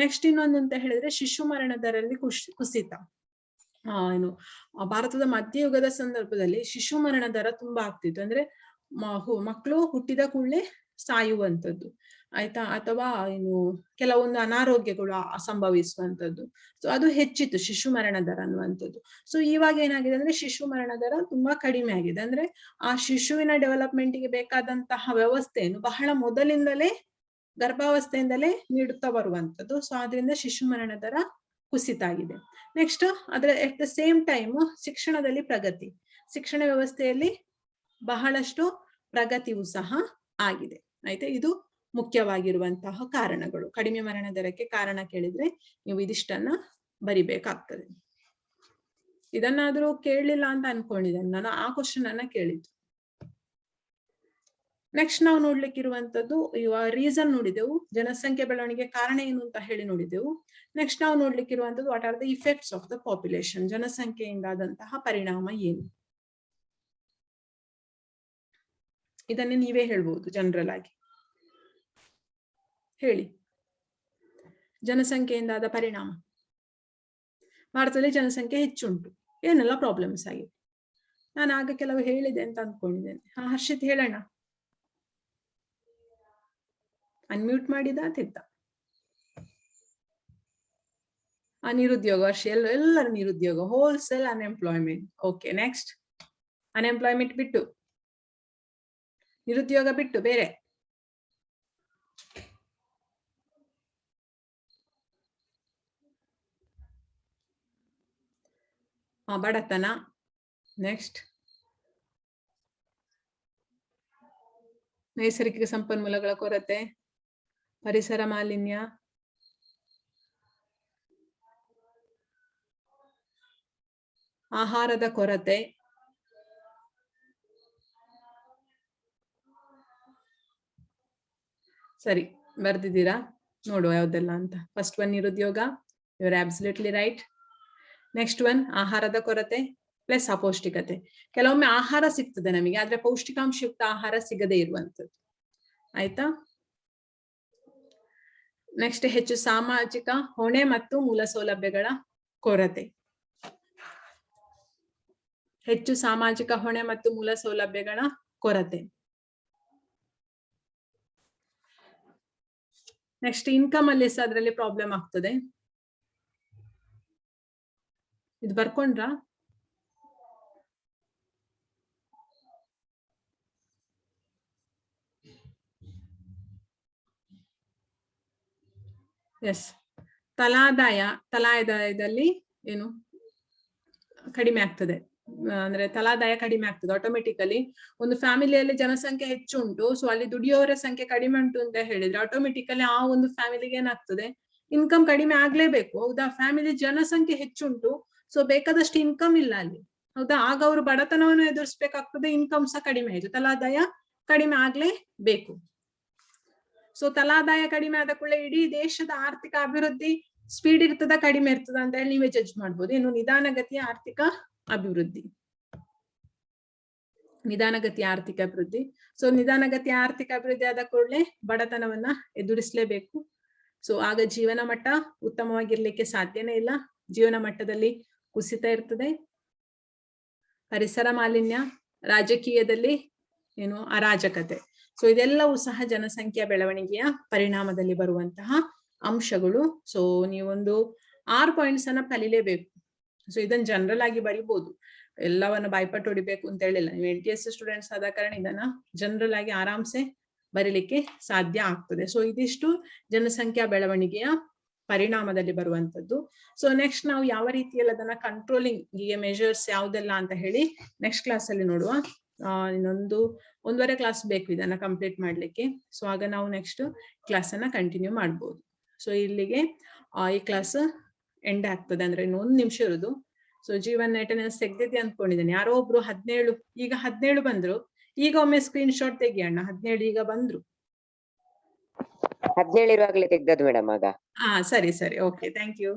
ನೆಕ್ಸ್ಟ್ ಇನ್ನೊಂದು ಅಂತ ಹೇಳಿದ್ರೆ ಶಿಶು ಮರಣ ದರಲ್ಲಿ ಕುಸಿತ. ಏನು ಭಾರತದ ಮಧ್ಯಯುಗದ ಸಂದರ್ಭದಲ್ಲಿ ಶಿಶು ಮರಣ ದರ ತುಂಬಾ ಆಗ್ತಿತ್ತು. ಅಂದ್ರೆ ಮಕ್ಕಳು ಹುಟ್ಟಿದ ಕೂಡಲೇ ಸಾಯುವಂಥದ್ದು, ಆಯ್ತಾ, ಅಥವಾ ಏನು ಕೆಲವೊಂದು ಅನಾರೋಗ್ಯಗಳು ಸಂಭವಿಸುವಂಥದ್ದು. ಸೊ ಅದು ಹೆಚ್ಚಿತ್ತು ಶಿಶು ಮರಣ ದರ ಅನ್ನುವಂಥದ್ದು. ಸೊ ಇವಾಗ ಏನಾಗಿದೆ ಅಂದ್ರೆ ಶಿಶು ಮರಣ ದರ ತುಂಬಾ ಕಡಿಮೆ ಆಗಿದೆ. ಅಂದ್ರೆ ಆ ಶಿಶುವಿನ ಡೆವಲಪ್ಮೆಂಟ್ಗೆ ಬೇಕಾದಂತಹ ವ್ಯವಸ್ಥೆಯನ್ನು ಬಹಳ ಮೊದಲಿಂದಲೇ ಗರ್ಭಾವಸ್ಥೆಯಿಂದಲೇ ನೀಡುತ್ತಾ ಬರುವಂಥದ್ದು. ಸೊ ಆದ್ರಿಂದ ಶಿಶು ಮರಣ ದರ ಕುಸಿತ ಆಗಿದೆ. ನೆಕ್ಸ್ಟ್ ಅದರ ಎಟ್ ದ ಸೇಮ್ ಟೈಮ್ ಶಿಕ್ಷಣದಲ್ಲಿ ಪ್ರಗತಿ, ಶಿಕ್ಷಣ ವ್ಯವಸ್ಥೆಯಲ್ಲಿ ಬಹಳಷ್ಟು ಪ್ರಗತಿಯೂ ಸಹ ಆಗಿದೆ, ಆಯ್ತಾ. ಇದು ಮುಖ್ಯವಾಗಿರುವಂತಹ ಕಾರಣಗಳು. ಕಡಿಮೆ ಮರಣ ದರಕ್ಕೆ ಕಾರಣ ಕೇಳಿದ್ರೆ ನೀವು ಇದಿಷ್ಟನ್ನ ಬರಿಬೇಕಾಗ್ತದೆ. ಇದನ್ನಾದ್ರೂ ಕೇಳಲಿಲ್ಲ ಅಂತ ಅನ್ಕೊಂಡಿದ್ದೇನೆ ನಾನು, ಆ ಕ್ವಶನ್ ಅನ್ನ ಕೇಳಿದ್ದು. ನೆಕ್ಸ್ಟ್ ನಾವು ನೋಡ್ಲಿಕ್ಕಿರುವಂತದ್ದು ರೀಸನ್ ನೋಡಿದೆವು, ಜನಸಂಖ್ಯೆ ಬೆಳವಣಿಗೆ ಕಾರಣ ಏನು ಅಂತ ಹೇಳಿ ನೋಡಿದೆವು. ನೆಕ್ಸ್ಟ್ ನಾವು ನೋಡ್ಲಿಕ್ಕಿರುವಂತದ್ದು what are the effects of the population, ಜನಸಂಖ್ಯೆಯಿಂದಾದಂತಹ ಪರಿಣಾಮ ಏನು. ಇದನ್ನೇ ನೀವೇ ಹೇಳ್ಬೋದು ಜನರಲ್ ಆಗಿ ಹೇಳಿ. ಜನಸಂಖ್ಯೆಯಿಂದಾದ ಪರಿಣಾಮ, ಭಾರತದಲ್ಲಿ ಜನಸಂಖ್ಯೆ ಹೆಚ್ಚುಂಟು, ಏನೆಲ್ಲ ಪ್ರಾಬ್ಲಮ್ಸ್ ಆಗಿದೆ. ನಾನು ಆಗ ಕೆಲವು ಹೇಳಿದೆ ಅಂತ ಅಂದ್ಕೊಂಡಿದ್ದೇನೆ. ಹರ್ಷಿತ್ ಹೇಳೋಣ. ಅನ್ಮ್ಯೂಟ್ ಮಾಡಿದ ತಿದ್ದ. ನಿರುದ್ಯೋಗ, ವರ್ಷ ಎಲ್ಲರೂ ನಿರುದ್ಯೋಗ, wholesale unemployment. Okay, next unemployment ಬಿಟ್ಟು, ನಿರುದ್ಯೋಗ ಬಿಟ್ಟು ಬೇರೆ. ಬಡತನ. ನೆಕ್ಸ್ಟ್ ನೈಸರ್ಗಿಕ ಸಂಪನ್ಮೂಲಗಳ ಕೊರತೆ, ಪರಿಸರ ಮಾಲಿನ್ಯ, ಆಹಾರದ ಕೊರತೆ, ಸರಿ ಬರ್ದಿದ್ದೀರಾ, ನೋಡುವ ಯಾವ್ದೆಲ್ಲ ಅಂತ. ಫಸ್ಟ್ ಒನ್ ನಿರುದ್ಯೋಗ, you are absolutely right. Next one ಆಹಾರದ ಕೊರತೆ ಪ್ಲಸ್ ಅಪೌಷ್ಟಿಕತೆ. ಕೆಲವೊಮ್ಮೆ ಆಹಾರ ಸಿಗ್ತದೆ ನಮಗೆ, ಆದ್ರೆ ಪೌಷ್ಟಿಕಾಂಶಯುಕ್ತ ಆಹಾರ ಸಿಗದೇ ಇರುವಂತದ್ದು, ಆಯ್ತಾ. ನೆಕ್ಸ್ಟ್ ಹೆಚ್ಚು ಸಾಮಾಜಿಕ ಹೊಣೆ ಮತ್ತು ಮೂಲ ಸೌಲಭ್ಯಗಳ ಕೊರತೆ. ಹೆಚ್ಚು ಸಾಮಾಜಿಕ ಹೊಣೆ ಮತ್ತು ಮೂಲ ಸೌಲಭ್ಯಗಳ ಕೊರತೆ. ನೆಕ್ಸ್ಟ್ ಇನ್ಕಮ್ ಅಲ್ಲಿ ಸಹ ಅದರಲ್ಲಿ ಪ್ರಾಬ್ಲಮ್ ಆಗ್ತದೆ. ಇದು ಬರ್ಕೊಂಡ್ರಾ? ಎಸ್, ತಲಾದಾಯದಲ್ಲಿ ಏನು ಕಡಿಮೆ ಆಗ್ತದೆ, ಅಂದ್ರೆ ತಲಾದಾಯ ಕಡಿಮೆ ಆಗ್ತದೆ ಆಟೋಮೆಟಿಕಲಿ. ಒಂದು ಫ್ಯಾಮಿಲಿಯಲ್ಲಿ ಜನಸಂಖ್ಯೆ ಹೆಚ್ಚು ಉಂಟು, ಸೊ ಅಲ್ಲಿ ದುಡಿಯೋರ ಸಂಖ್ಯೆ ಕಡಿಮೆ ಉಂಟು ಅಂತ ಹೇಳಿದ್ರೆ ಆಟೋಮೆಟಿಕಲಿ ಆ ಒಂದು ಫ್ಯಾಮಿಲಿಗೆ ಏನಾಗ್ತದೆ, ಇನ್ಕಮ್ ಕಡಿಮೆ ಆಗ್ಲೇಬೇಕು, ಹೌದಾ. ಫ್ಯಾಮಿಲಿ ಜನಸಂಖ್ಯೆ ಹೆಚ್ಚುಂಟು, ಸೊ ಬೇಕಾದಷ್ಟು ಇನ್ಕಮ್ ಇಲ್ಲ ಅಲ್ಲಿ, ಹೌದಾ. ಆಗ ಅವರು ಬಡತನವನ್ನು ಎದುರಿಸ್ಬೇಕಾಗ್ತದೆ, ಇನ್ಕಮ್ ಸಹ ಕಡಿಮೆ ಆಯ್ತು, ತಲಾದಾಯ ಕಡಿಮೆ ಆಗ್ಲೇಬೇಕು. ಸೊ ತಲಾದಾಯ ಕಡಿಮೆ ಆದ ಕೂಡಲೇ ಇಡೀ ದೇಶದ ಆರ್ಥಿಕ ಅಭಿವೃದ್ಧಿ ಸ್ಪೀಡ್ ಇರ್ತದ ಕಡಿಮೆ ಇರ್ತದ ಅಂತ ಹೇಳಿ ನೀವೇ ಜಡ್ಜ್ ಮಾಡ್ಬೋದು. ಇನ್ನು ನಿಧಾನಗತಿಯ ಆರ್ಥಿಕ ಅಭಿವೃದ್ಧಿ, ನಿಧಾನಗತಿಯ ಆರ್ಥಿಕ ಅಭಿವೃದ್ಧಿ. ಸೊ ನಿಧಾನಗತಿಯ ಆರ್ಥಿಕ ಅಭಿವೃದ್ಧಿ ಆದ ಕೂಡಲೇ ಬಡತನವನ್ನ ಎದುರಿಸಲೇಬೇಕು. ಸೊ ಆಗ ಜೀವನ ಮಟ್ಟ ಉತ್ತಮವಾಗಿರ್ಲಿಕ್ಕೆ ಸಾಧ್ಯನೇ ಇಲ್ಲ, ಜೀವನ ಮಟ್ಟದಲ್ಲಿ ಕುಸಿತ ಇರ್ತದೆ. ಪರಿಸರ ಮಾಲಿನ್ಯ, ರಾಜಕೀಯದಲ್ಲಿ ಏನು ಅರಾಜಕತೆ. ಸೊ ಇದೆಲ್ಲವೂ ಸಹ ಜನಸಂಖ್ಯೆಯ ಬೆಳವಣಿಗೆಯ ಪರಿಣಾಮದಲ್ಲಿ ಬರುವಂತಹ ಅಂಶಗಳು. ಸೊ ನೀವೊಂದು 6 ಪಾಯಿಂಟ್ಸ್ ಅನ್ನ ಕಲಿಲೇಬೇಕು. ಸೊ ಇದನ್ನ ಜನರಲ್ ಆಗಿ ಬರಿಬಹುದು, ಎಲ್ಲವನ್ನ ಬಾಯ್ಪಟ್ಟು ಹೊಡಿಬೇಕು ಅಂತ ಹೇಳಿಲ್ಲ. ನೀವು NTS ಸ್ಟೂಡೆಂಟ್ಸ್ ಆದ ಕಾರಣ ಇದನ್ನ ಜನರಲ್ ಆಗಿ ಆರಾಮ್ಸೆ ಬರೀಲಿಕ್ಕೆ ಸಾಧ್ಯ ಆಗ್ತದೆ. ಸೊ ಇದಿಷ್ಟು ಜನಸಂಖ್ಯಾ ಬೆಳವಣಿಗೆಯ ಪರಿಣಾಮದಲ್ಲಿ ಬರುವಂತದ್ದು. ಸೊ ನೆಕ್ಸ್ಟ್ ನಾವು ಯಾವ ರೀತಿಯಲ್ಲಿ ಅದನ್ನ ಕಂಟ್ರೋಲಿಂಗ್ ಮೆಜರ್ಸ್ ಯಾವ್ದೆಲ್ಲ ಅಂತ ಹೇಳಿ ನೆಕ್ಸ್ಟ್ ಕ್ಲಾಸ್ ಅಲ್ಲಿ ನೋಡುವ. ಇನ್ನೊಂದು 1.5 ಕ್ಲಾಸ್ ಬೇಕು ಇದನ್ನ ಕಂಪ್ಲೀಟ್ ಮಾಡ್ಲಿಕ್ಕೆ. ಸೊ ಆಗ ನಾವು ನೆಕ್ಸ್ಟ್ ಕ್ಲಾಸ್ ಅನ್ನ ಕಂಟಿನ್ಯೂ ಮಾಡ್ಬೋದು. ಸೊ ಇಲ್ಲಿಗೆ ಈ ಕ್ಲಾಸ್ ಎಂಡ್ ಆಗ್ತದೆ, ಅಂದ್ರೆ ಇನ್ನು 1 ನಿಮಿಷ ಇರುದು. ಸೊ ಜೀವನ್ ಅಟೆಂಡೆನ್ಸ್ ತೆಗ್ದಿದ್ದೆ ಅನ್ಕೊಂಡಿದ್ದೇನೆ. ಯಾರೋ ಒಬ್ರು 17 ಈಗ 17 ಬಂದ್ರು. ಈಗ ಒಮ್ಮೆ ಸ್ಕ್ರೀನ್ ಶಾಟ್ ತೆಗಿಯೋಣ. 17 ಈಗ ಬಂದ್ರು. 17 ಇರುವಾಗಲೇ ತೆಗ್ದದ್ದು ಮೇಡಮ್ ಆಗ. ಸರಿ ಸರಿ, ಓಕೆ, ಥ್ಯಾಂಕ್ ಯು.